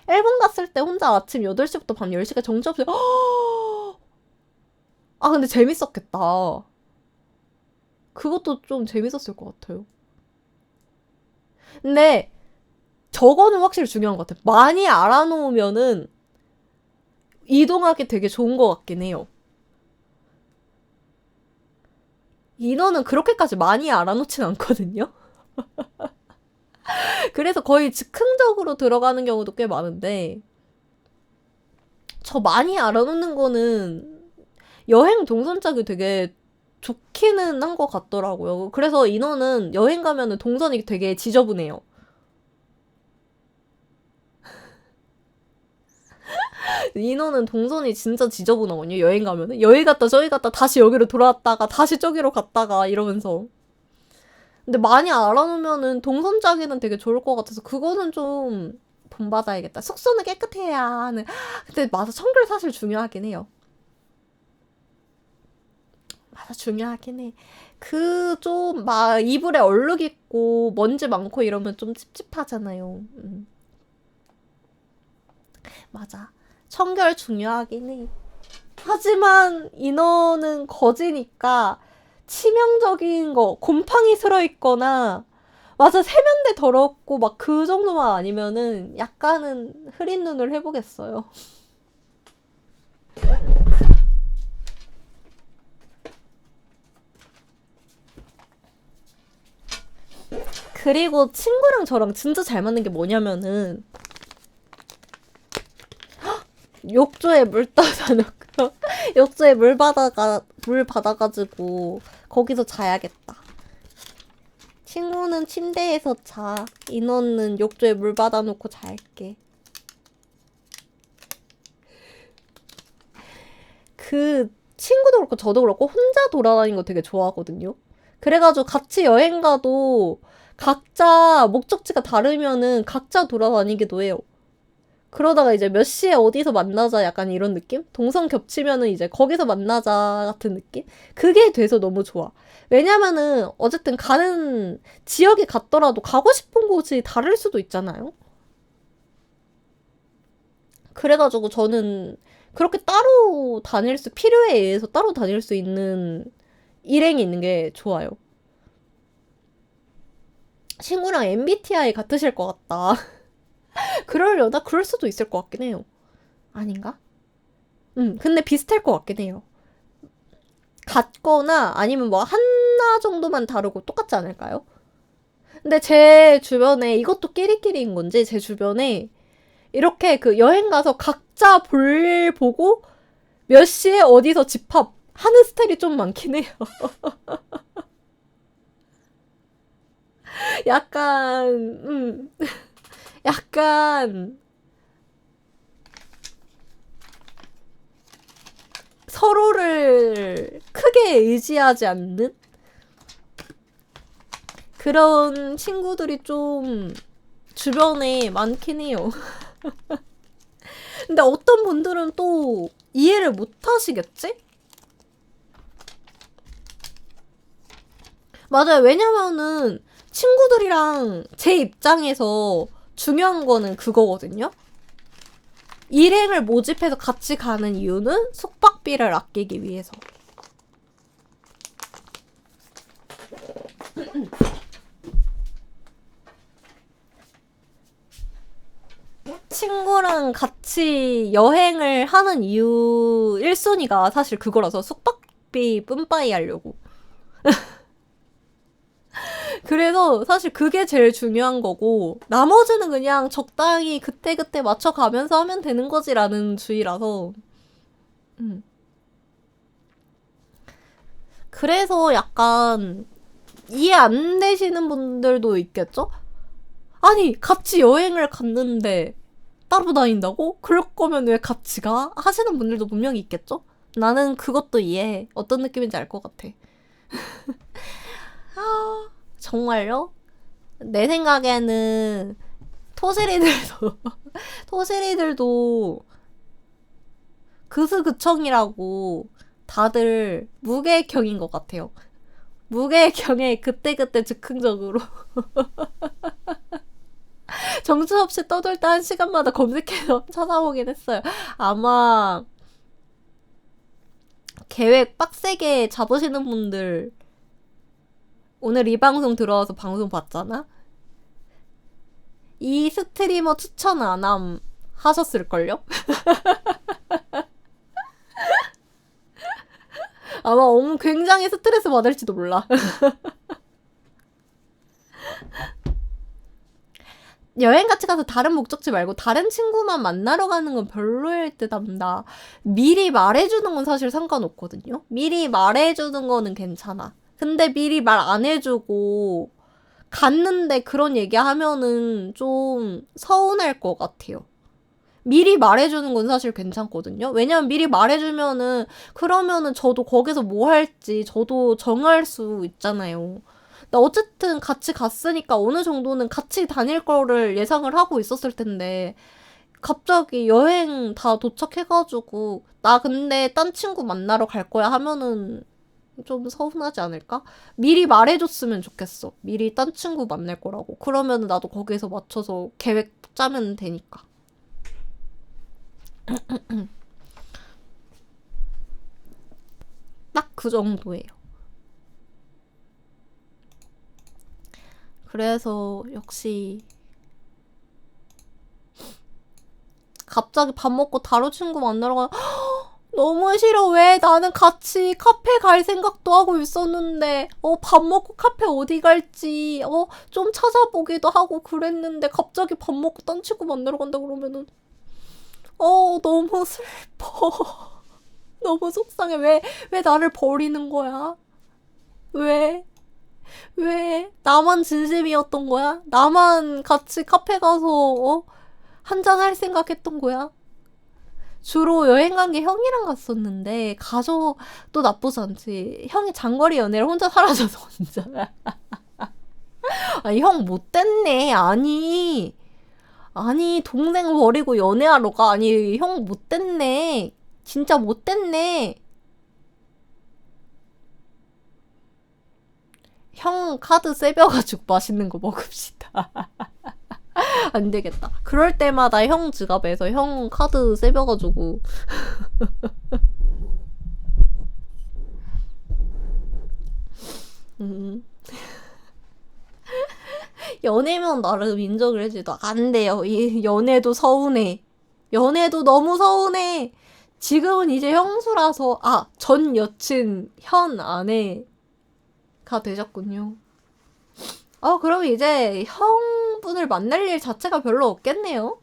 일본 갔을 때 혼자 아침 8시부터 밤 10시까지 정신없이, 근데 재밌었겠다. 그것도 좀 재밌었을 것 같아요. 근데 저거는 확실히 중요한 것 같아요. 많이 알아놓으면은 이동하기 되게 좋은 것 같긴 해요. 인원은 그렇게까지 많이 알아놓진 않거든요. 그래서 거의 즉흥적으로 들어가는 경우도 꽤 많은데, 저 많이 알아놓는 거는 여행 동선 짜기 되게 좋기는 한 것 같더라고요. 그래서 인원은 여행 가면은 동선이 되게 지저분해요. 인원은 동선이 진짜 지저분하거든요. 여행 가면은 여기 갔다 저기 갔다 다시 여기로 돌아왔다가 다시 저기로 갔다가 이러면서. 근데 많이 알아놓으면은 동선 짜기는 되게 좋을 것 같아서 그거는 좀 본받아야겠다. 숙소는 깨끗해야 하는. 근데 맞아, 청결 사실 중요하긴 해요. 맞아, 중요하긴 해. 그 좀 막 이불에 얼룩 있고 먼지 많고 이러면 좀 찝찝하잖아요. 맞아. 청결 중요하긴 해. 하지만 인어는 거지니까 치명적인 거, 곰팡이 슬어 있거나, 맞아, 세면대 더럽고 막 그 정도만 아니면은 약간은 흐린 눈을 해보겠어요. 그리고 친구랑 저랑 진짜 잘 맞는 게 뭐냐면은 욕조에 물 떠서 놓고 욕조에 물 받아가지고 거기서 자야겠다. 친구는 침대에서 자. 인원은 욕조에 물 받아놓고 잘게. 그 친구도 그렇고 저도 그렇고 혼자 돌아다니는 거 되게 좋아하거든요. 그래가지고 같이 여행 가도 각자 목적지가 다르면은 각자 돌아다니기도 해요. 그러다가 이제 몇 시에 어디서 만나자 약간 이런 느낌? 동선 겹치면은 이제 거기서 만나자 같은 느낌? 그게 돼서 너무 좋아. 왜냐면은 어쨌든 가는 지역이 같더라도 가고 싶은 곳이 다를 수도 있잖아요? 그래가지고 저는 그렇게 따로 필요에 의해서 따로 다닐 수 있는 일행이 있는 게 좋아요. 친구랑 MBTI 같으실 것 같다. 그러려나? 그럴 수도 있을 것 같긴 해요. 아닌가? 근데 비슷할 것 같긴 해요. 같거나 아니면 뭐 하나 정도만 다르고 똑같지 않을까요? 근데 제 주변에 이것도 끼리끼리인 건지 제 주변에 이렇게 그 여행 가서 각자 보고 몇 시에 어디서 집합 하는 스타일이 좀 많긴 해요. 약간 약간 서로를 크게 의지하지 않는 그런 친구들이 좀 주변에 많긴 해요. 근데 어떤 분들은 또 이해를 못 하시겠지? 맞아요. 왜냐면은 친구들이랑 제 입장에서 중요한 거는 그거거든요. 일행을 모집해서 같이 가는 이유는 숙박비를 아끼기 위해서. 친구랑 같이 여행을 하는 이유 1순위가 사실 그거라서 숙박비 뿜빠이 하려고. 그래서 사실 그게 제일 중요한 거고 나머지는 그냥 적당히 그때그때 맞춰가면서 하면 되는 거지라는 주의라서 그래서 약간 이해 안 되시는 분들도 있겠죠? 아니 같이 여행을 갔는데 따로 다닌다고? 그럴 거면 왜 같이 가? 하시는 분들도 분명히 있겠죠? 나는 그것도 이해해. 어떤 느낌인지 알 것 같아. 정말요? 내 생각에는 토시리들도 토시리들도 그스그청이라고 다들 무계획형인 것 같아요. 무계획형에 그때그때 즉흥적으로 정처 없이 떠돌 때 한 시간마다 검색해서 찾아보긴 했어요. 아마 계획 빡세게 잡으시는 분들 오늘 이 방송 들어와서 방송 봤잖아? 이 스트리머 추천 안 함 하셨을걸요? 아마 굉장히 스트레스 받을지도 몰라. 여행 같이 가서 다른 목적지 말고 다른 친구만 만나러 가는 건 별로일 듯 합니다. 미리 말해주는 건 사실 상관없거든요. 미리 말해주는 거는 괜찮아. 근데 미리 말 안 해주고 갔는데 그런 얘기하면은 좀 서운할 것 같아요. 미리 말해주는 건 사실 괜찮거든요. 왜냐면 미리 말해주면은 그러면은 저도 거기서 뭐 할지 저도 정할 수 있잖아요. 나 어쨌든 같이 갔으니까 어느 정도는 같이 다닐 거를 예상을 하고 있었을 텐데 갑자기 여행 다 도착해가지고 나 근데 딴 친구 만나러 갈 거야 하면은 좀 서운하지 않을까? 미리 말해줬으면 좋겠어. 미리 딴 친구 만날 거라고. 그러면은 나도 거기에서 맞춰서 계획 짜면 되니까. 딱 그 정도예요. 그래서 역시 갑자기 밥 먹고 다른 친구 만나러 가 너무 싫어. 왜 나는 같이 카페 갈 생각도 하고 있었는데 밥 먹고 카페 어디 갈지 좀 찾아보기도 하고 그랬는데 갑자기 밥 먹고 딴 친구 만나러 간다 그러면은 너무 슬퍼. 너무 속상해. 왜 나를 버리는 거야? 왜? 왜? 나만 진심이었던 거야? 나만 같이 카페 가서 한잔 할 생각했던 거야? 주로 여행 간 게 형이랑 갔었는데 가족도 나쁘지 않지. 형이 장거리 연애를 혼자 사라져서 혼자. 아니 형 못됐네. 아니 동생 버리고 연애하러 가. 아니 형 못됐네. 진짜 못됐네. 형 카드 세벼가지고 맛있는 거 먹읍시다. 안 되겠다. 그럴 때마다 형 지갑에서 형 카드 세벼가지고. 연애면 나름 인정을 해줘도 안 돼요. 이 연애도 서운해. 연애도 너무 서운해. 지금은 이제 형수라서 전 여친 현 아내가 되셨군요. 그럼 이제 형분을 만날 일 자체가 별로 없겠네요.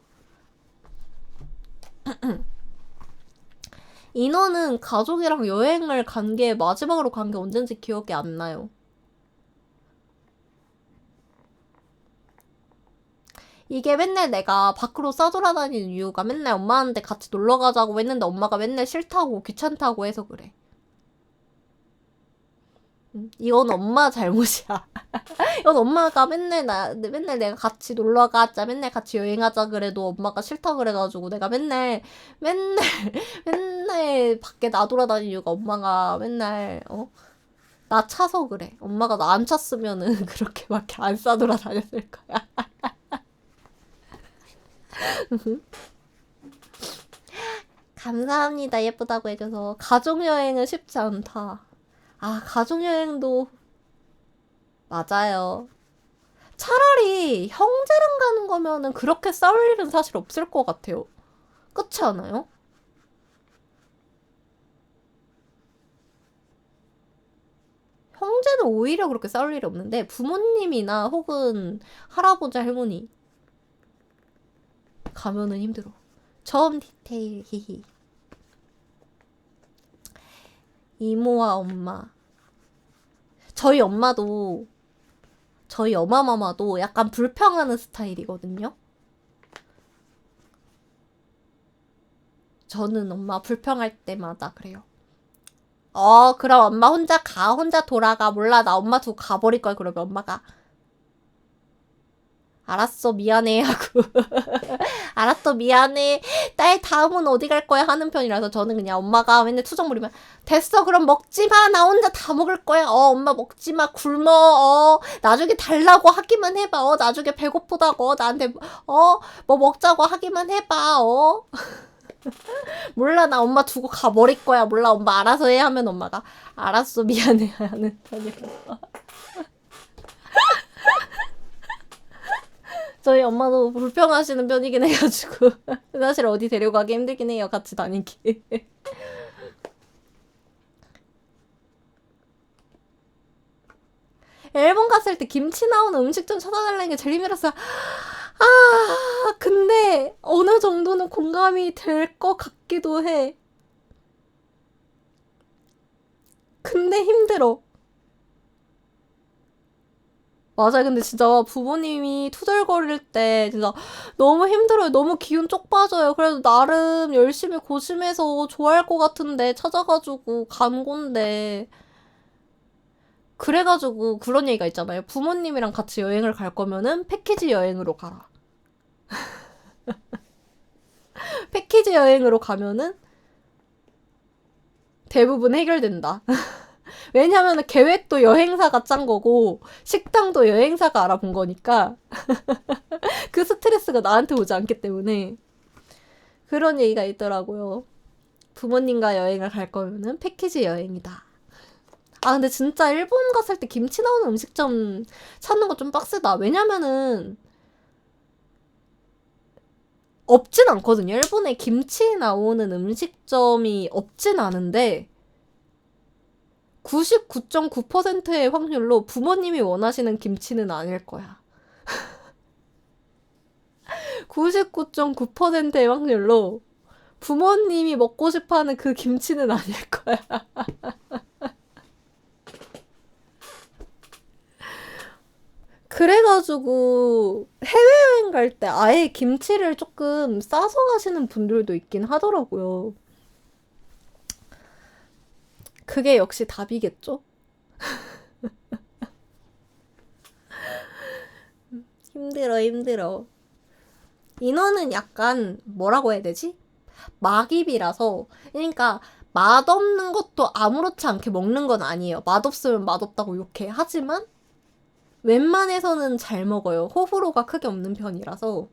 인원은 가족이랑 여행을 간 게 마지막으로 간 게 언젠지 기억이 안 나요. 이게 맨날 내가 밖으로 싸돌아다니는 이유가 맨날 엄마한테 같이 놀러 가자고 했는데 엄마가 맨날 싫다고 귀찮다고 해서 그래. 이건 엄마 잘못이야. 이건 엄마가 맨날 내가 같이 놀러 가자, 맨날 같이 여행하자 그래도 엄마가 싫다 그래가지고 내가 맨날 밖에 나돌아다니는 이유가 엄마가 맨날 나 차서 그래. 엄마가 나 안 찼으면은 그렇게밖에 안 싸돌아다녔을 거야. 감사합니다. 예쁘다고 해줘서. 가족여행은 쉽지 않다. 가족여행도 맞아요. 차라리 형제랑 가는 거면은 그렇게 싸울 일은 사실 없을 것 같아요. 그렇지 않아요? 형제는 오히려 그렇게 싸울 일이 없는데 부모님이나 혹은 할아버지 할머니 가면은 힘들어. 처음 디테일 히히. 이모와 엄마. 저희 엄마마마도 약간 불평하는 스타일이거든요. 저는 엄마 불평할 때마다 그래요. 그럼 엄마 혼자 가. 혼자 돌아가. 몰라, 나 엄마 두고 가버릴 거야. 그러면 엄마가 알았어, 미안해 하고 알았어, 미안해. 딸 다음은 어디 갈 거야 하는 편이라서 저는 그냥 엄마가 맨날 투정 부리면 됐어, 그럼 먹지 마. 나 혼자 다 먹을 거야. 엄마 먹지 마. 굶어. 나중에 달라고 하기만 해봐. 나중에 배고프다고 나한테 뭐 먹자고 하기만 해봐. 몰라, 나 엄마 두고 가버릴 거야. 몰라, 엄마 알아서 해 하면 엄마가 알았어, 미안해 하는 편이라서 저희 엄마도 불평하시는 편이긴 해가지고 사실 어디 데려가기 힘들긴 해요, 같이 다니기. 일본 갔을 때 김치 나오는 음식점 찾아달라는 게 제일 힘들었어요. 근데 어느 정도는 공감이 될 것 같기도 해. 근데 힘들어. 맞아요. 근데 진짜 부모님이 투덜거릴 때 진짜 너무 힘들어요. 너무 기운 쪽 빠져요. 그래도 나름 열심히 고심해서 좋아할 것 같은데 찾아가지고 간 건데. 그래가지고 그런 얘기가 있잖아요. 부모님이랑 같이 여행을 갈 거면은 패키지 여행으로 가라. 패키지 여행으로 가면은 대부분 해결된다. 왜냐면 계획도 여행사가 짠 거고 식당도 여행사가 알아본 거니까 그 스트레스가 나한테 오지 않기 때문에 그런 얘기가 있더라고요. 부모님과 여행을 갈 거면은 패키지 여행이다. 근데 진짜 일본 갔을 때 김치 나오는 음식점 찾는 거 좀 빡세다. 왜냐면은 없진 않거든요. 일본에 김치 나오는 음식점이 없진 않은데 99.9%의 확률로 부모님이 원하시는 김치는 아닐 거야. 99.9%의 확률로 부모님이 먹고 싶어하는 그 김치는 아닐 거야. 그래가지고 해외여행 갈 때 아예 김치를 조금 싸서 가시는 분들도 있긴 하더라고요. 그게 역시 답이겠죠? 힘들어. 인어는 약간 뭐라고 해야 되지? 막입이라서, 그러니까 맛없는 것도 아무렇지 않게 먹는 건 아니에요. 맛없으면 맛없다고 욕해. 하지만 웬만해서는 잘 먹어요. 호불호가 크게 없는 편이라서.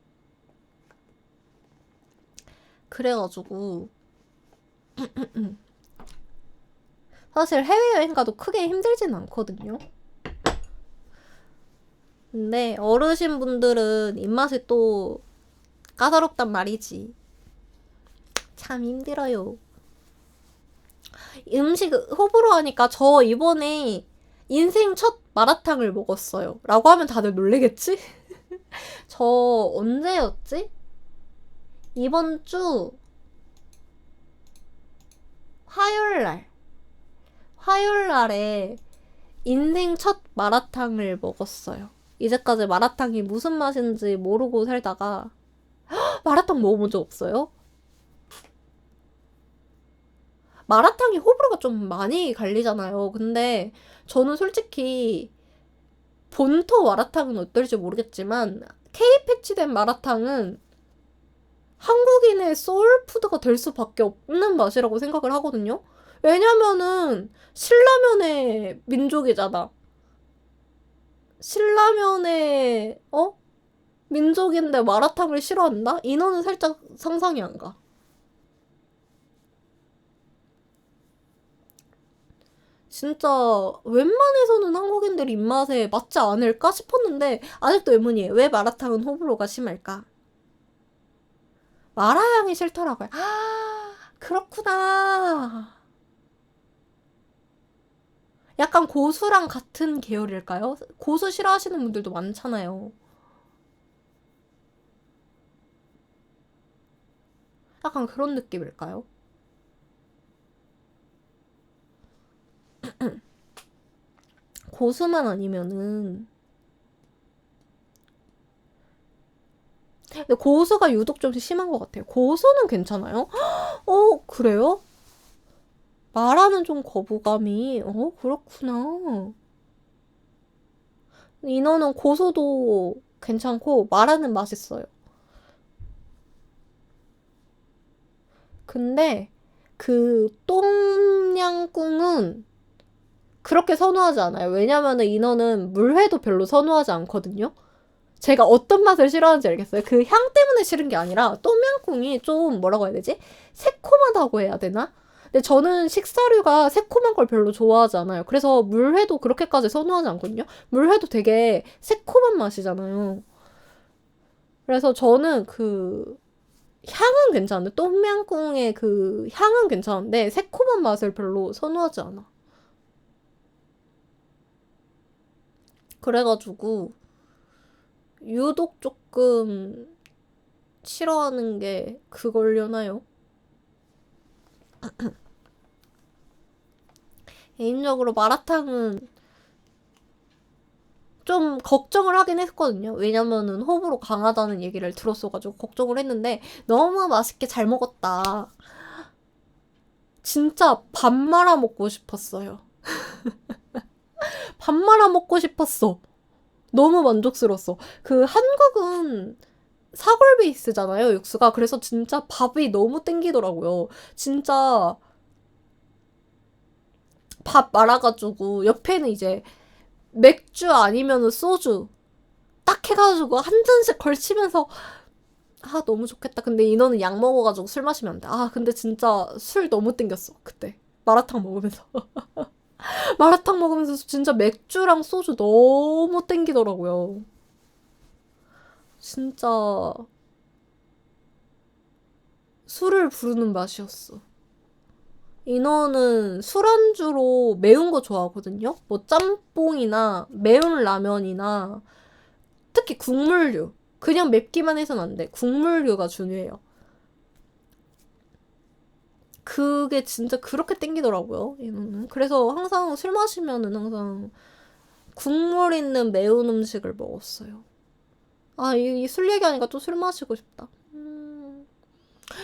그래가지고 사실 해외여행 가도 크게 힘들진 않거든요. 근데 어르신분들은 입맛이 또 까다롭단 말이지. 참 힘들어요. 음식 호불호 하니까 저 이번에 인생 첫 마라탕을 먹었어요. 라고 하면 다들 놀래겠지? 저 언제였지? 이번 주 화요일날에 인생 첫 마라탕을 먹었어요. 이제까지 마라탕이 무슨 맛인지 모르고 살다가 마라탕 먹어본 적 없어요? 마라탕이 호불호가 좀 많이 갈리잖아요. 근데 저는 솔직히 본토 마라탕은 어떨지 모르겠지만 K 패치된 마라탕은 한국인의 소울푸드가 될 수밖에 없는 맛이라고 생각을 하거든요. 왜냐면은 신라면의 민족이잖아. 신라면의 민족인데 마라탕을 싫어한다? 인어는 살짝 상상이 안 가. 진짜 웬만해서는 한국인들 입맛에 맞지 않을까 싶었는데 아직도 의문이에요. 왜 마라탕은 호불호가 심할까? 마라향이 싫더라고요. 그렇구나. 약간 고수랑 같은 계열일까요? 고수 싫어하시는 분들도 많잖아요. 약간 그런 느낌일까요? 고수만 아니면은 근데 고수가 유독 좀 심한 것 같아요. 고수는 괜찮아요? 그래요? 마라는 좀 거부감이, 그렇구나. 인어는 고소도 괜찮고, 마라는 맛있어요. 근데, 그, 똠양꿍은 그렇게 선호하지 않아요. 왜냐면은 인어는 물회도 별로 선호하지 않거든요. 제가 어떤 맛을 싫어하는지 알겠어요. 그 향 때문에 싫은 게 아니라 똠양꿍이 좀 뭐라고 해야 되지? 새콤하다고 해야 되나? 근데 저는 식사류가 새콤한 걸 별로 좋아하지 않아요. 그래서 물회도 그렇게까지 선호하지 않거든요. 물회도 되게 새콤한 맛이잖아요. 그래서 저는 그 향은 괜찮은데 똠양꿍의 그 향은 괜찮은데 새콤한 맛을 별로 선호하지 않아. 그래가지고 유독 조금 싫어하는 게 그걸려나요? 개인적으로 마라탕은 좀 걱정을 하긴 했거든요. 왜냐면은 호불호 강하다는 얘기를 들었어가지고 걱정을 했는데 너무 맛있게 잘 먹었다. 진짜 밥 말아 먹고 싶었어요. 밥 말아 먹고 싶었어. 너무 만족스러웠어. 그 한국은 사골 베이스잖아요, 육수가. 그래서 진짜 밥이 너무 땡기더라고요. 진짜 밥 말아가지고 옆에는 이제 맥주 아니면은 소주 딱 해가지고 한 잔씩 걸치면서 너무 좋겠다. 근데 인어는 약 먹어가지고 술 마시면 안 돼. 근데 진짜 술 너무 땡겼어 그때 마라탕 먹으면서. 마라탕 먹으면서 진짜 맥주랑 소주 너무 땡기더라고요. 진짜 술을 부르는 맛이었어. 인어는 술안주로 매운 거 좋아하거든요. 뭐 짬뽕이나 매운 라면이나 특히 국물류. 그냥 맵기만 해선 안 돼. 국물류가 중요해요. 그게 진짜 그렇게 땡기더라고요. 얘는. 그래서 항상 술 마시면은 항상 국물 있는 매운 음식을 먹었어요. 이 술 얘기하니까 또 술 마시고 싶다.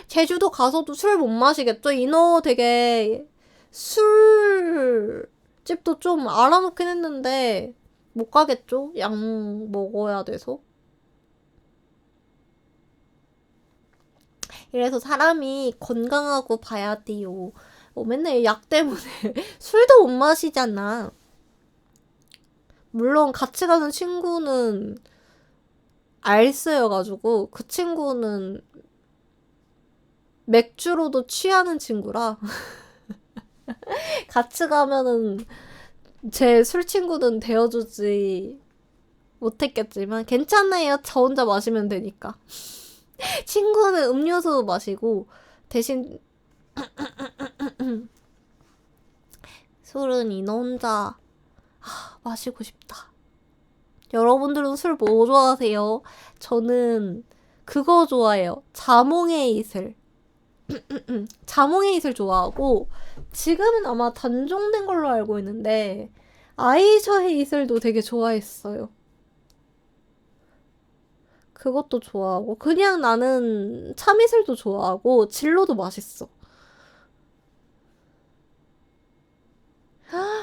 제주도 가서도 술 못 마시겠죠? 인어 되게 술집도 좀 알아놓긴 했는데 못 가겠죠? 약 먹어야 돼서. 이래서 사람이 건강하고 봐야 돼요. 맨날 약 때문에 술도 못 마시잖아. 물론 같이 가는 친구는 알쓰여가지고 그 친구는 맥주로도 취하는 친구라 같이 가면은 제 술 친구는 되어주지 못했겠지만 괜찮아요. 저 혼자 마시면 되니까. 친구는 음료수 마시고 대신 술은 인어 혼자 마시고 싶다. 여러분들은 술 뭐 좋아하세요? 저는 그거 좋아해요. 자몽의 이슬. 자몽의 이슬 좋아하고 지금은 아마 단종된 걸로 알고 있는데 아이셔의 이슬도 되게 좋아했어요. 그것도 좋아하고 그냥 나는 참이슬도 좋아하고 진로도 맛있어.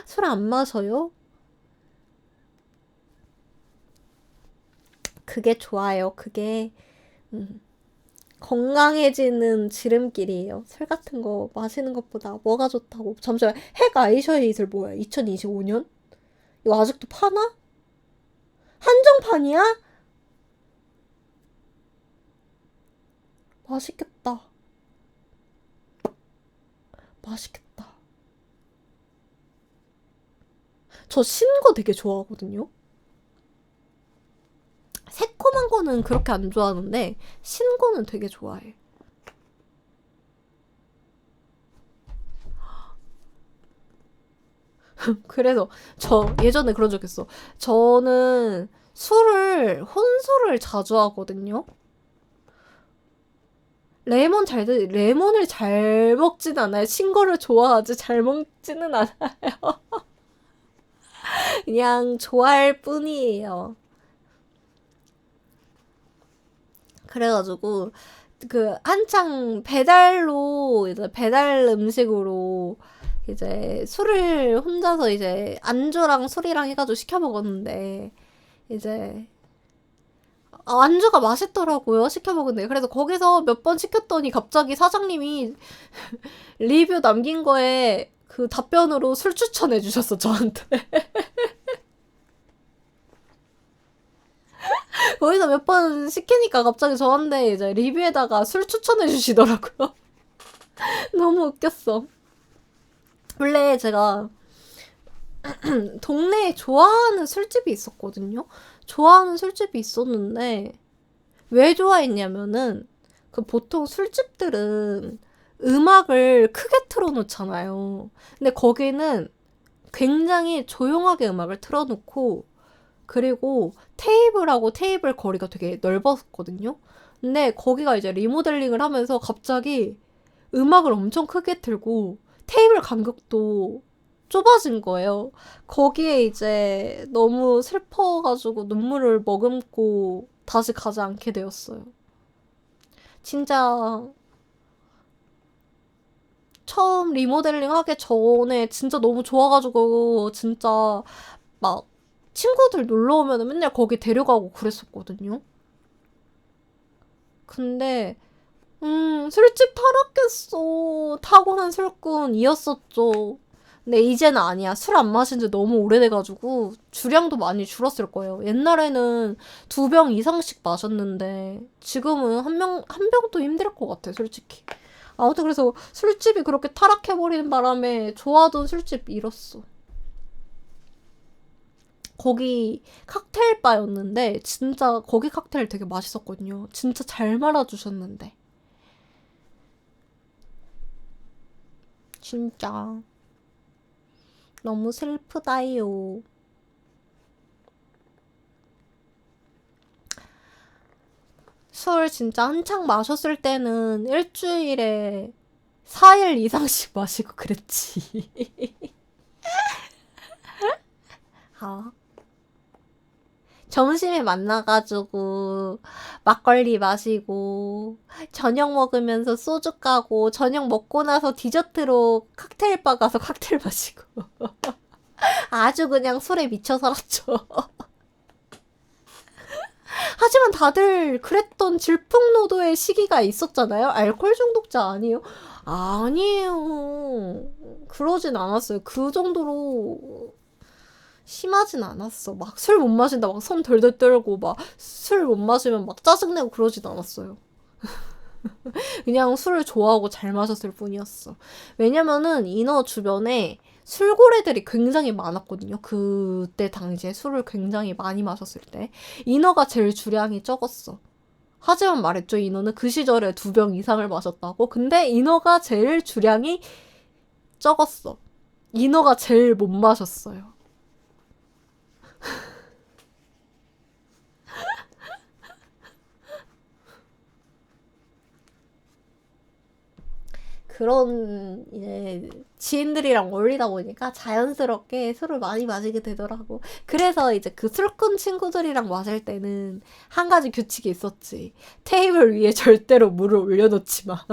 술 안 마셔요? 그게 좋아요. 그게 건강해지는 지름길이에요. 술 같은 거 마시는 것보다 뭐가 좋다고. 잠시만, 핵 아이셔의 이슬 뭐야? 2025년? 이거 아직도 파나? 한정판이야? 맛있겠다. 맛있겠다. 저 신 거 되게 좋아하거든요. 새콤한 거는 그렇게 안 좋아하는데 신 거는 되게 좋아해. 그래서 저 예전에 그런 적 있어. 저는 혼술을 자주 하거든요. 레몬을 잘 먹진 않아요. 신 거를 좋아하지 잘 먹지는 않아요. 그냥 좋아할 뿐이에요. 그래가지고 그 한창 배달 음식으로 이제 술을 혼자서 이제 안주랑 술이랑 해가지고 시켜 먹었는데 이제 안주가 맛있더라고요. 시켜 먹었는데 그래서 거기서 몇 번 시켰더니 갑자기 사장님이 리뷰 남긴 거에 그 답변으로 술 추천해 주셨어 저한테. 거기서 몇 번 시키니까 갑자기 저한테 이제 리뷰에다가 술 추천해 주시더라고요. 너무 웃겼어. 원래 제가 동네에 좋아하는 술집이 있었거든요. 좋아하는 술집이 있었는데 왜 좋아했냐면은 그 보통 술집들은 음악을 크게 틀어놓잖아요. 근데 거기는 굉장히 조용하게 음악을 틀어놓고 그리고 테이블하고 테이블 거리가 되게 넓었거든요. 근데 거기가 이제 리모델링을 하면서 갑자기 음악을 엄청 크게 틀고 테이블 간격도 좁아진 거예요. 거기에 이제 너무 슬퍼가지고 눈물을 머금고 다시 가지 않게 되었어요. 진짜 처음 리모델링 하기 전에 진짜 너무 좋아가지고 진짜 막 친구들 놀러 오면 맨날 거기 데려가고 그랬었거든요. 근데 술집 타락했어. 타고난 술꾼이었었죠. 근데 이제는 아니야. 술 안 마신 지 너무 오래돼가지고 주량도 많이 줄었을 거예요. 옛날에는 2병 이상씩 마셨는데 지금은 한 병도 힘들 것 같아, 솔직히. 아무튼 그래서 술집이 그렇게 타락해버리는 바람에 좋아하던 술집 잃었어. 거기 칵테일 바였는데 진짜 거기 칵테일 되게 맛있었거든요. 진짜 잘 말아주셨는데. 진짜 너무 슬프다요. 술 진짜 한창 마셨을 때는 일주일에 4일 이상씩 마시고 그랬지. 아. 점심에 만나가지고 막걸리 마시고 저녁 먹으면서 소주 까고 저녁 먹고 나서 디저트로 칵테일 바 가서 칵테일 마시고 아주 그냥 술에 미쳐 살았죠. 하지만 다들 그랬던 질풍노도의 시기가 있었잖아요. 알코올 중독자 아니에요? 아니에요. 그러진 않았어요. 그 정도로 심하진 않았어. 막 술 못 마신다 막 손 덜덜 떨고 막 술 못 마시면 막 짜증내고 그러진 않았어요. 그냥 술을 좋아하고 잘 마셨을 뿐이었어. 왜냐면은 인어 주변에 술고래들이 굉장히 많았거든요. 그때 당시에 술을 굉장히 많이 마셨을 때. 인어가 제일 주량이 적었어. 하지만 말했죠. 인어는 그 시절에 2병 이상을 마셨다고. 근데 인어가 제일 주량이 적었어. 인어가 제일 못 마셨어요. 그런 이제 지인들이랑 어울리다 보니까 자연스럽게 술을 많이 마시게 되더라고. 그래서 이제 그 술꾼 친구들이랑 마실 때는 한 가지 규칙이 있었지. 테이블 위에 절대로 물을 올려놓지 마.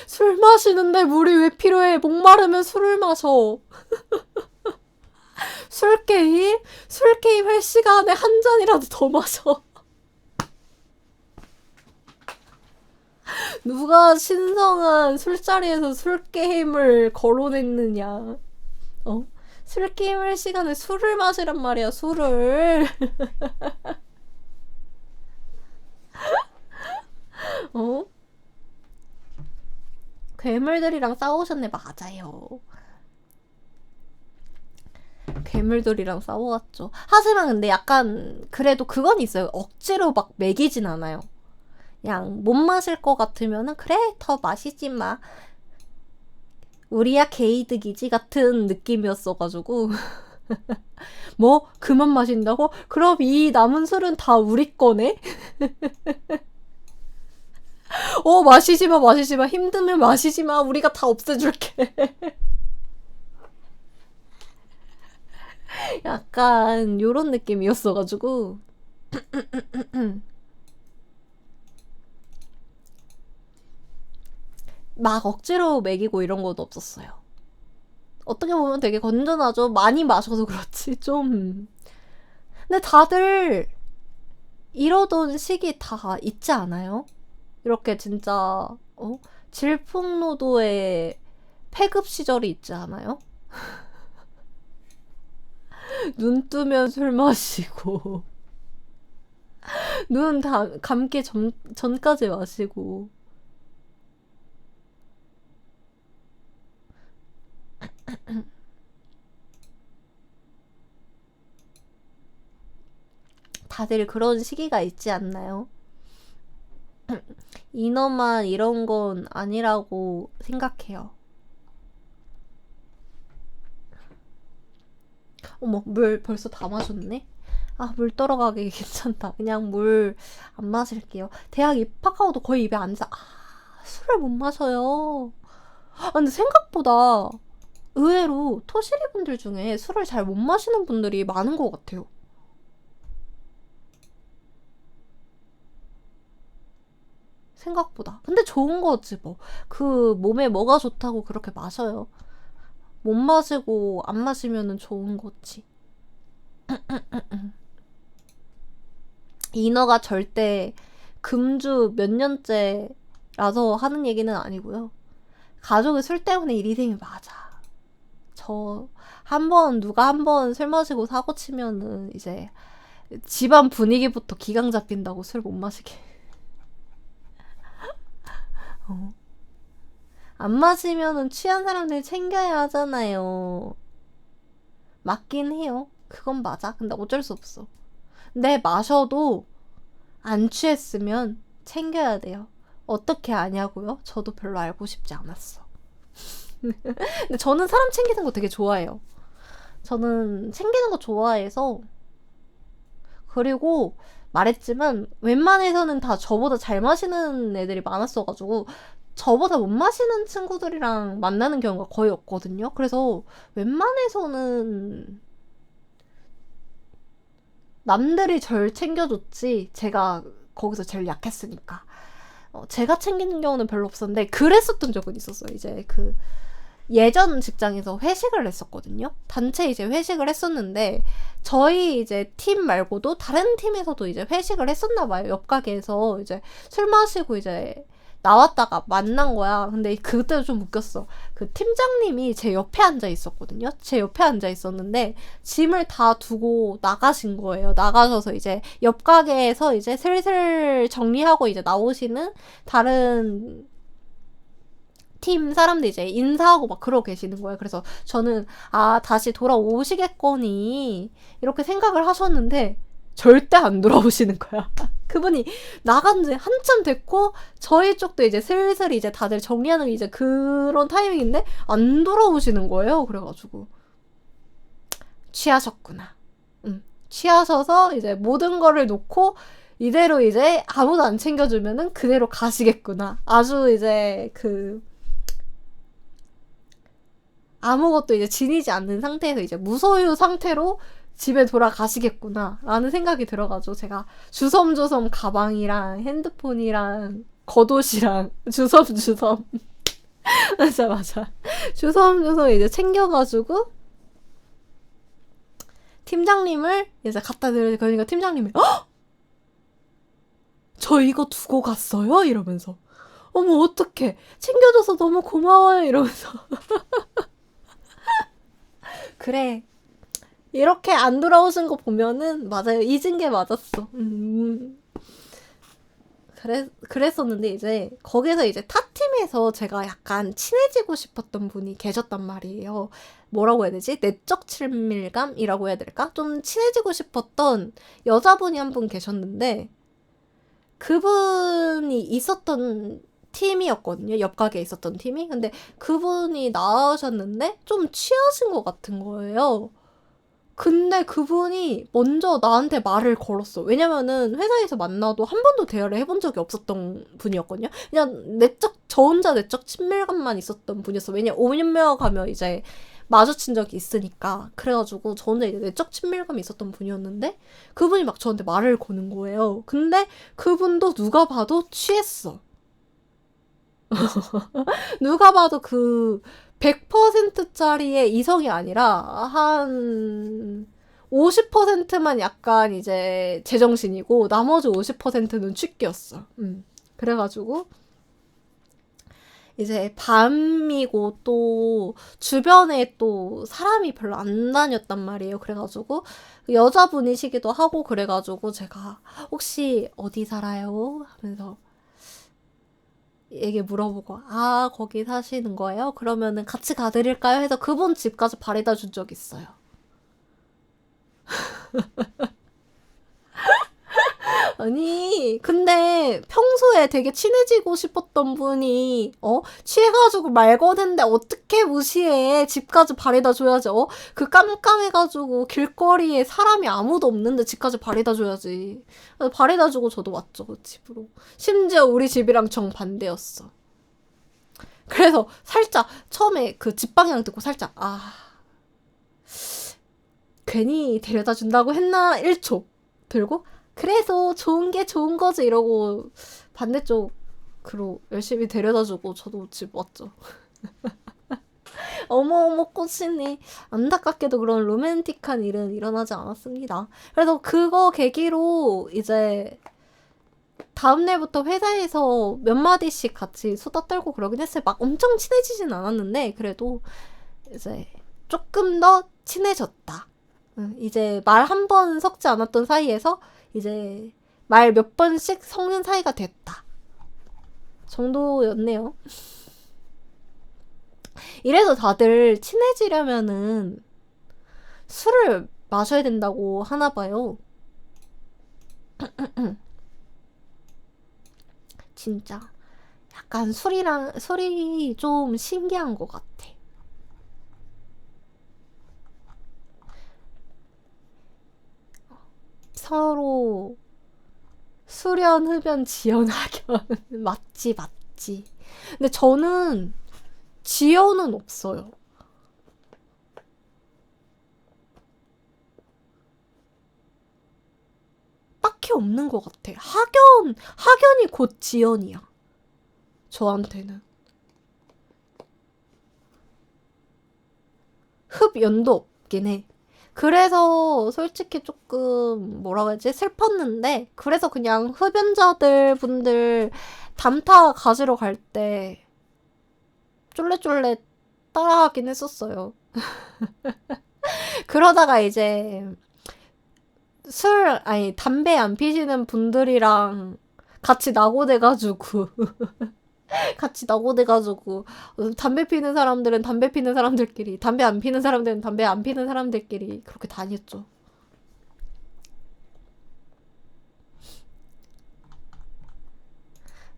술 마시는데 물이 왜 필요해? 목마르면 술을 마셔. 술 게임? 술 게임 할 시간에 한 잔이라도 더 마셔. 누가 신성한 술자리에서 술게임을 거론했느냐. 어? 술게임 할 시간에 술을 마시란 말이야, 술을. 어? 괴물들이랑 싸우셨네, 맞아요. 괴물들이랑 싸워왔죠. 하지만 근데 약간, 그래도 그건 있어요. 억지로 막 먹이진 않아요. 그냥 못 마실 것 같으면은 그래 더 마시지 마. 우리야 게이득이지 같은 느낌이었어가지고 뭐 그만 마신다고? 그럼 이 남은 술은 다 우리 거네? 마시지 마 마시지 마 힘들면 마시지 마 우리가 다 없애줄게. 약간 요런 느낌이었어가지고 막 억지로 먹이고 이런 것도 없었어요. 어떻게 보면 되게 건전하죠. 많이 마셔서 그렇지 좀. 근데 다들 이러던 시기 다 있지 않아요? 이렇게 진짜 질풍노도의 패급 시절이 있지 않아요? 눈 뜨면 술 마시고 눈 감기 전까지 마시고. 다들 그런 시기가 있지 않나요? 인어만 이런 건 아니라고 생각해요. 어머, 물 벌써 다 마셨네? 아, 물 떨어가기 괜찮다. 그냥 물 안 마실게요. 대학 입학하고도 거의 입에 안 자. 술을 못 마셔요. 근데 생각보다 의외로 토실이 분들 중에 술을 잘 못 마시는 분들이 많은 것 같아요. 생각보다. 근데 좋은 거지 뭐. 그 몸에 뭐가 좋다고 그렇게 마셔요. 못 마시고 안 마시면은 좋은 거지. 인어가 절대 금주 몇 년째라서 하는 얘기는 아니고요. 가족의 술 때문에 일이 맞아. 저 누가 한 번 술 마시고 사고 치면은 이제 집안 분위기부터 기강 잡힌다고 술 못 마시게. 안 마시면은 취한 사람들 챙겨야 하잖아요. 맞긴 해요. 그건 맞아. 근데 어쩔 수 없어. 근데 마셔도 안 취했으면 챙겨야 돼요. 어떻게 아냐고요? 저도 별로 알고 싶지 않았어. 근데 저는 사람 챙기는 거 되게 좋아해요. 저는 챙기는 거 좋아해서. 그리고 말했지만 웬만해서는 다 저보다 잘 마시는 애들이 많았어가지고 저보다 못 마시는 친구들이랑 만나는 경우가 거의 없거든요. 그래서 웬만해서는 남들이 절 챙겨줬지 제가 거기서 제일 약했으니까 제가 챙기는 경우는 별로 없었는데 그랬었던 적은 있었어요. 이제 그 예전 직장에서 회식을 했었거든요. 단체 이제 회식을 했었는데 저희 이제 팀 말고도 다른 팀에서도 이제 회식을 했었나 봐요. 옆 가게에서 이제 술 마시고 이제 나왔다가 만난 거야. 근데 그때도 좀 웃겼어. 그 팀장님이 제 옆에 앉아 있었거든요. 제 옆에 앉아 있었는데 짐을 다 두고 나가신 거예요. 나가셔서 이제 옆 가게에서 이제 슬슬 정리하고 이제 나오시는 다른 팀 사람들 이제 인사하고 막 그러고 계시는 거예요. 그래서 저는 다시 돌아오시겠거니 이렇게 생각을 하셨는데 절대 안 돌아오시는 거야. 그분이 나간 지 한참 됐고 저희 쪽도 이제 슬슬 이제 다들 정리하는 이제 그런 타이밍인데 안 돌아오시는 거예요. 그래가지고 취하셨구나. 취하셔서 이제 모든 거를 놓고 이대로 이제 아무도 안 챙겨주면은 그대로 가시겠구나. 아주 이제 아무것도 이제 지니지 않는 상태에서 이제 무소유 상태로 집에 돌아가시겠구나 라는 생각이 들어가지고 제가 주섬주섬 가방이랑 핸드폰이랑 겉옷이랑 주섬주섬 맞아 주섬주섬 이제 챙겨가지고 팀장님을 이제 갖다 드리니까 그러니까 팀장님이 저 이거 두고 갔어요? 이러면서 어머 어떡해 챙겨줘서 너무 고마워요 이러면서 그래 이렇게 안 돌아오신 거 보면은 맞아요. 잊은 게 맞았어. 그랬었는데 이제 거기서 이제 타 팀에서 제가 약간 친해지고 싶었던 분이 계셨단 말이에요. 뭐라고 해야 되지? 내적 친밀감이라고 해야 될까? 좀 친해지고 싶었던 여자분이 한 분 계셨는데 그분이 있었던 팀이었거든요. 옆 가게에 있었던 팀이. 근데 그분이 나오셨는데 좀 취하신 것 같은 거예요. 근데 그분이 먼저 나한테 말을 걸었어. 왜냐면은 회사에서 만나도 한 번도 대화를 해본 적이 없었던 분이었거든요. 그냥 저 혼자 내적 친밀감만 있었던 분이었어. 왜냐, 5년며 가면 이제 마주친 적이 있으니까. 그래가지고 저 혼자 이제 내적 친밀감이 있었던 분이었는데 그분이 막 저한테 말을 거는 거예요. 근데 그분도 누가 봐도 취했어. 누가 봐도 그 100%짜리의 이성이 아니라 한 50%만 약간 이제 제정신이고 나머지 50%는 취기였어. 그래가지고 이제 밤이고 또 주변에 또 사람이 별로 안 다녔단 말이에요. 그래가지고 여자분이시기도 하고 그래가지고 제가 혹시 어디 살아요? 하면서 얘기 물어보고 아 거기 사시는 거예요? 그러면은 같이 가드릴까요? 해서 그분 집까지 바래다 준 적 있어요. 아니 근데 평소에 되게 친해지고 싶었던 분이 취해가지고 말 거는데 어떻게 무시해. 집까지 바래다 줘야지. 그 깜깜해가지고 길거리에 사람이 아무도 없는데 집까지 바래다 줘야지. 바래다 주고 저도 왔죠 그 집으로. 심지어 우리 집이랑 정반대였어. 그래서 살짝 처음에 그 집 방향 듣고 살짝 괜히 데려다 준다고 했나 1초 들고 그래서 좋은 게 좋은 거지 이러고 반대쪽으로 열심히 데려다주고 저도 집 왔죠. 어머 꽃이니. 안타깝게도 그런 로맨틱한 일은 일어나지 않았습니다. 그래서 그거 계기로 이제 다음날부터 회사에서 몇 마디씩 같이 수다 떨고 그러긴 했어요. 막 엄청 친해지진 않았는데 그래도 이제 조금 더 친해졌다. 이제 말 한 번 섞지 않았던 사이에서 이제 말 몇 번씩 섞는 사이가 됐다 정도였네요. 이래서 다들 친해지려면은 술을 마셔야 된다고 하나 봐요. 진짜 약간 술이 좀 신기한 것 같아. 서로 수련, 흡연, 지연, 학연 맞지. 근데 저는 지연은 없어요. 딱히 없는 것 같아. 학연이 곧 지연이야. 저한테는. 흡연도 없긴 해. 그래서 솔직히 조금 뭐라고 해야지 슬펐는데 그래서 그냥 흡연자들 분들 담타 가지러 갈 때 쫄래쫄래 따라하긴 했었어요. 그러다가 이제 담배 안 피시는 분들이랑 같이 낙오돼가지고 담배 피는 사람들은 담배 피는 사람들끼리, 담배 안 피는 사람들은 담배 안 피는 사람들끼리 그렇게 다녔죠.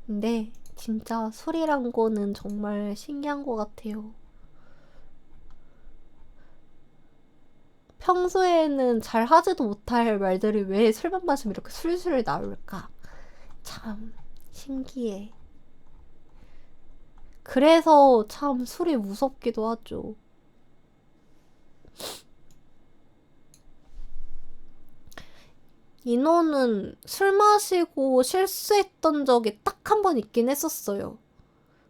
근데 진짜 술이란 거는 정말 신기한 것 같아요. 평소에는 잘 하지도 못할 말들이 왜 술만 마시면 이렇게 술술 나올까? 참 신기해. 그래서 참 술이 무섭기도 하죠. 인호는 술 마시고 실수했던 적이 딱 한 번 있긴 했었어요.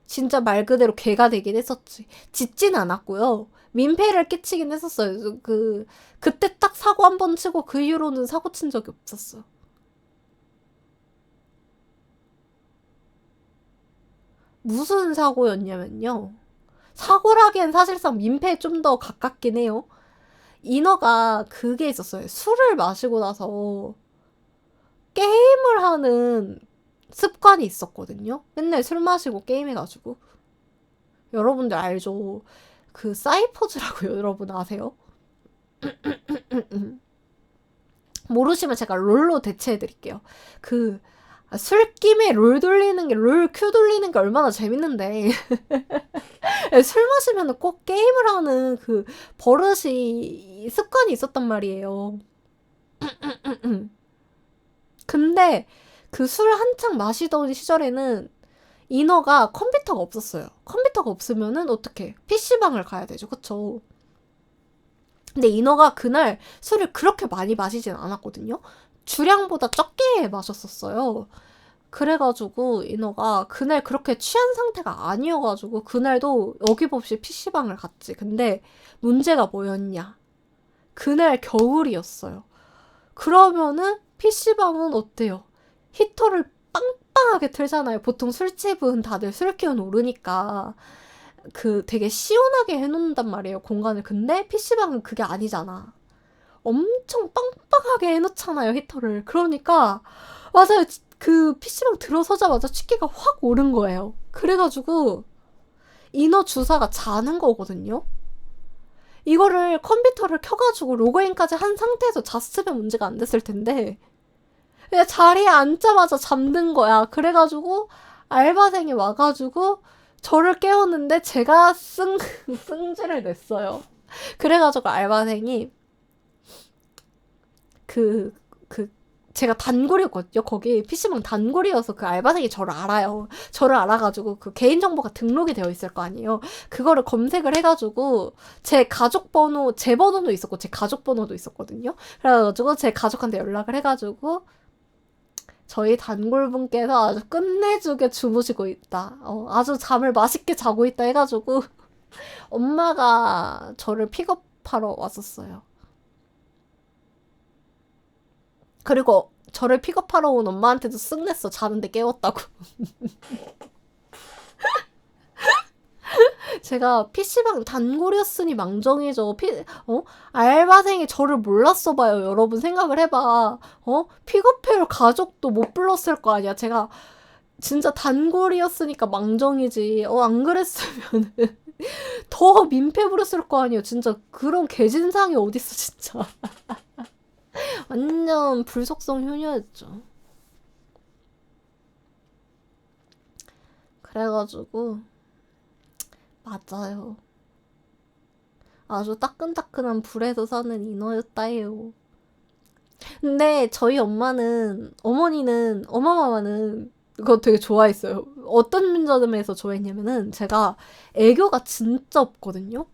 진짜 말 그대로 개가 되긴 했었지. 짖진 않았고요. 민폐를 끼치긴 했었어요. 그때 딱 사고 한 번 치고 그 이후로는 사고 친 적이 없었어. 무슨 사고였냐면요. 사고라기엔 사실상 민폐에 좀 더 가깝긴 해요. 인어가 그게 있었어요. 술을 마시고 나서 게임을 하는 습관이 있었거든요. 맨날 술 마시고 게임해가지고. 여러분들 알죠? 그 사이퍼즈라고요. 여러분 아세요? 모르시면 제가 롤로 대체해드릴게요. 술김에 롤 큐 돌리는 게 얼마나 재밌는데. 술 마시면 꼭 게임을 하는 그 버릇이, 습관이 있었단 말이에요. 근데 그 술 한창 마시던 시절에는 인어가 컴퓨터가 없었어요. 컴퓨터가 없으면은 어떻게 PC방을 가야 되죠. 그쵸? 근데 인어가 그날 술을 그렇게 많이 마시진 않았거든요. 주량보다 적게 마셨었어요. 그래가지고 인호가 그날 그렇게 취한 상태가 아니어가지고 그날도 어김없이 PC방을 갔지. 근데 문제가 뭐였냐? 그날 겨울이었어요. 그러면은 PC방은 어때요? 히터를 빵빵하게 틀잖아요. 보통 술집은 다들 술 기운 오르니까 그 되게 시원하게 해놓는단 말이에요, 공간을. 근데 PC방은 그게 아니잖아. 엄청 빵빵하게 해놓잖아요, 히터를. 그러니까 맞아요. 그 PC방 들어서자마자 취기가 확 오른 거예요. 그래가지고 인어 주사가 자는 거거든요. 이거를 컴퓨터를 켜가지고 로그인까지 한 상태에서 잤으면 문제가 안 됐을 텐데 그냥 자리에 앉자마자 잠든 거야. 그래가지고 알바생이 와가지고 저를 깨웠는데 제가 승질을 냈어요. 그래가지고 알바생이 그 제가 단골이었거든요. 거기 PC방 단골이어서 그 알바생이 저를 알아요. 저를 알아가지고 그 개인정보가 등록이 되어 있을 거 아니에요. 그거를 검색을 해가지고 제 가족 번호, 제 번호도 있었고 제 가족 번호도 있었거든요. 그래가지고 제 가족한테 연락을 해가지고 저희 단골분께서 아주 끝내주게 주무시고 있다. 아주 잠을 맛있게 자고 있다 해가지고 엄마가 저를 픽업하러 왔었어요. 그리고 저를 픽업하러 온 엄마한테도 쓱냈어. 자는데 깨웠다고. 제가 PC방 단골이었으니 망정이죠. 알바생이 저를 몰랐어 봐요. 여러분 생각을 해봐. 픽업해올 가족도 못 불렀을 거 아니야. 제가 진짜 단골이었으니까 망정이지. 안 그랬으면 더 민폐 부렸을 거 아니에요. 진짜 그런 개진상이 어딨어 진짜. 완전 불속성 효녀였죠. 그래가지고 맞아요. 아주 따끈따끈한 불에서 사는 인어였다예요. 근데 저희 엄마마마는 그거 되게 좋아했어요. 어떤 점에서 좋아했냐면은 제가 애교가 진짜 없거든요.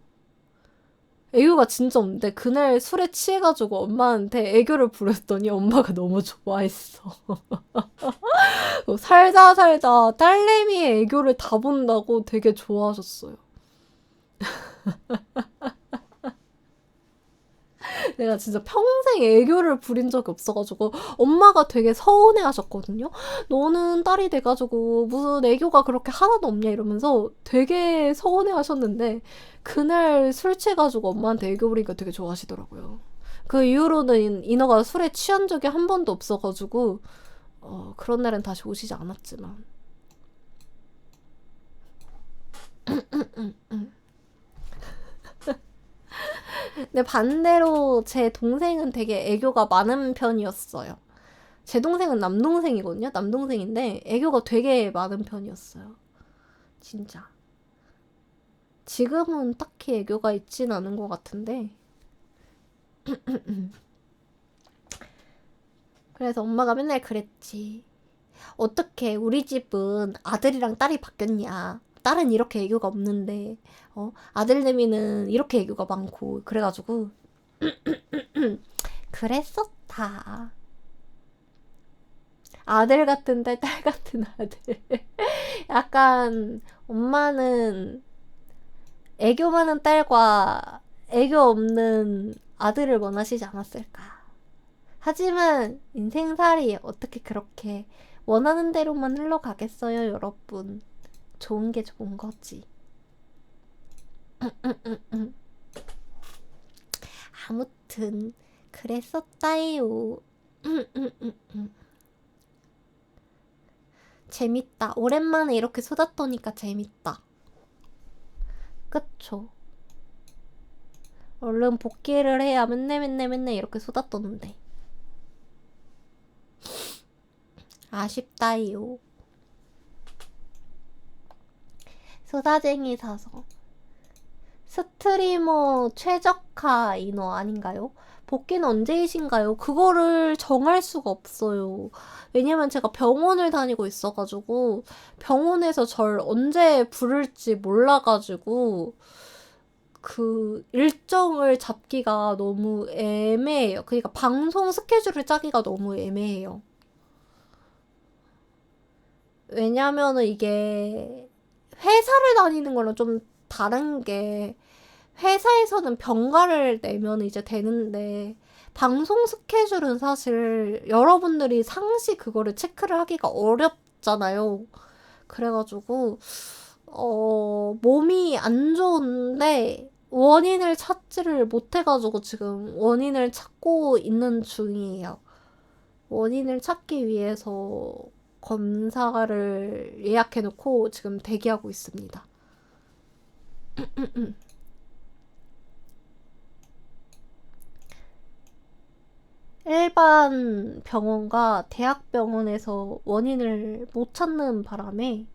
애교가 진짜 없는데 그날 술에 취해가지고 엄마한테 애교를 부렸더니 엄마가 너무 좋아했어. 살다 딸내미의 애교를 다 본다고 되게 좋아하셨어요. 내가 진짜 평생 애교를 부린 적이 없어가지고 엄마가 되게 서운해 하셨거든요. 너는 딸이 돼가지고 무슨 애교가 그렇게 하나도 없냐 이러면서 되게 서운해 하셨는데 그날 술 취해가지고 엄마한테 애교 부리니까 되게 좋아하시더라고요. 그 이후로는 인어가 술에 취한 적이 한 번도 없어가지고 그런 날은 다시 오시지 않았지만 근데 반대로 제 동생은 되게 애교가 많은 편이었어요. 제 동생은 남동생이거든요. 남동생인데 애교가 되게 많은 편이었어요. 진짜. 지금은 딱히 애교가 있진 않은 것 같은데 그래서 엄마가 맨날 그랬지. 어떻게 우리 집은 아들이랑 딸이 바뀌었냐. 딸은 이렇게 애교가 없는데 아들내미는 이렇게 애교가 많고 그래가지고 그랬었다. 아들 같은 딸, 딸 같은 아들. 약간 엄마는 애교 많은 딸과 애교 없는 아들을 원하시지 않았을까. 하지만 인생살이 어떻게 그렇게 원하는 대로만 흘러가겠어요, 여러분. 좋은 게 좋은 거지. 아무튼 그랬었다요. 재밌다. 오랜만에 이렇게 수다 떠니까 재밌다. 그쵸? 얼른 복귀를 해야 맨날 이렇게 수다 떠는데. 아쉽다요. 수다쟁이 사서. 스트리머 최적화 인어 아닌가요? 복귀는 언제이신가요? 그거를 정할 수가 없어요. 왜냐면 제가 병원을 다니고 있어가지고 병원에서 절 언제 부를지 몰라가지고 그 일정을 잡기가 너무 애매해요. 그러니까 방송 스케줄을 짜기가 너무 애매해요. 왜냐면은 이게 회사를 다니는 거랑 좀 다른 게 회사에서는 병가를 내면 이제 되는데 방송 스케줄은 사실 여러분들이 상시 그거를 체크를 하기가 어렵잖아요. 그래가지고 몸이 안 좋은데 원인을 찾지를 못해가지고 지금 원인을 찾고 있는 중이에요. 원인을 찾기 위해서 검사를 예약해놓고 지금 대기하고 있습니다. 일반 병원과 대학병원에서 원인을 못 찾는 바람에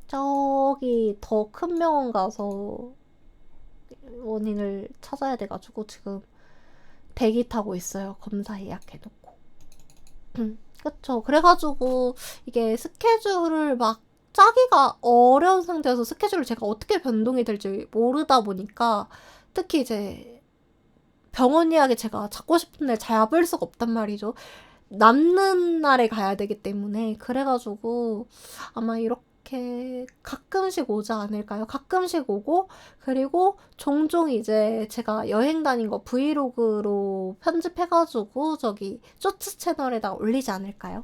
저기 더 큰 병원 가서 원인을 찾아야 돼가지고 지금 대기 타고 있어요. 검사 예약해놓고. 그쵸. 그래가지고 이게 스케줄을 막 짜기가 어려운 상태여서 스케줄을 제가 어떻게 변동이 될지 모르다 보니까 특히 이제 병원 예약에 제가 잡고 싶은 날 잡을 수가 없단 말이죠. 남는 날에 가야 되기 때문에. 그래가지고 아마 이렇게 가끔씩 오지 않을까요? 가끔씩 오고, 그리고 종종 이제 제가 여행 다닌 거 브이로그로 편집해가지고 저기 쇼츠 채널에다 올리지 않을까요?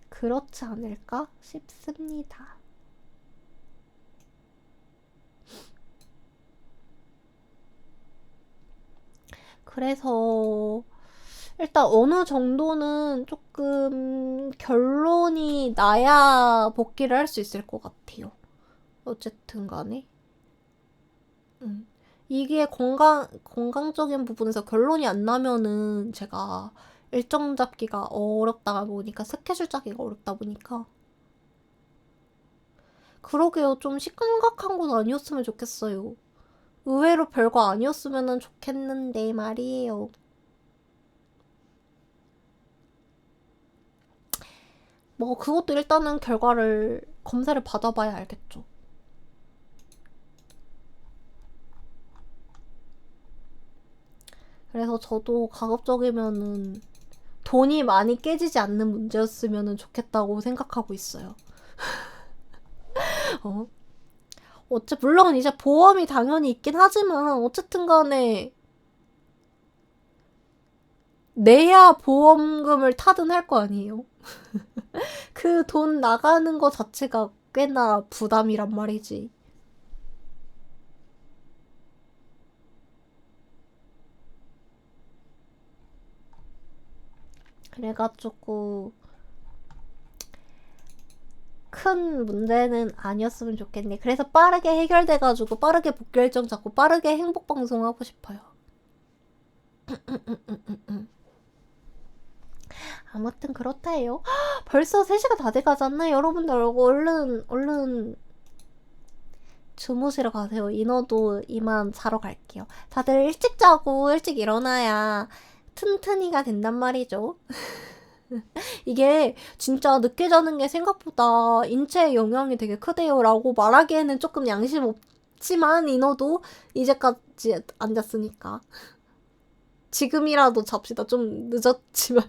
그렇지 않을까 싶습니다. 그래서 일단 어느 정도는 조금 결론이 나야 복귀를 할 수 있을 것 같아요. 어쨌든 간에. 이게 건강적인 부분에서 결론이 안 나면은 제가 일정 잡기가 어렵다 보니까, 스케줄 짜기가 어렵다 보니까. 그러게요. 좀 심각한 건 아니었으면 좋겠어요. 의외로 별거 아니었으면 좋겠는데 말이에요. 뭐 그것도 일단은 결과를 검사를 받아봐야 알겠죠. 그래서 저도 가급적이면은 돈이 많이 깨지지 않는 문제였으면 좋겠다고 생각하고 있어요. 어? 물론 이제 보험이 당연히 있긴 하지만 어쨌든 간에 내야 보험금을 타든 할 거 아니에요. 그 돈 나가는 거 자체가 꽤나 부담이란 말이지. 그래가지고 큰 문제는 아니었으면 좋겠네. 그래서 빠르게 해결돼가지고 빠르게 복귀 일정 잡고 빠르게 행복 방송하고 싶어요. 아무튼 그렇다해요. 벌써 3시가 다 돼가잖아. 여러분들 얼른 주무시러 가세요. 인어도 이만 자러 갈게요. 다들 일찍 자고 일찍 일어나야 튼튼이가 된단 말이죠. 이게 진짜 늦게 자는 게 생각보다 인체에 영향이 되게 크대요 라고 말하기에는 조금 양심 없지만, 인어도 이제까지 안 잤으니까 지금이라도 잡시다. 좀 늦었지만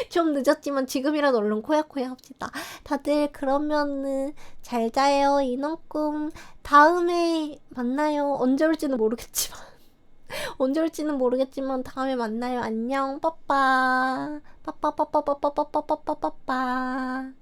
좀 늦었지만 지금이라도 얼른 코야코야 합시다. 다들 그러면은 잘 자요. 인어꿈 다음에 만나요. 언제 올지는 모르겠지만 언제 올지는 모르겠지만 다음에 만나요. 안녕. 빠빠 빠빠빠빠빠빠빠빠빠빠빠.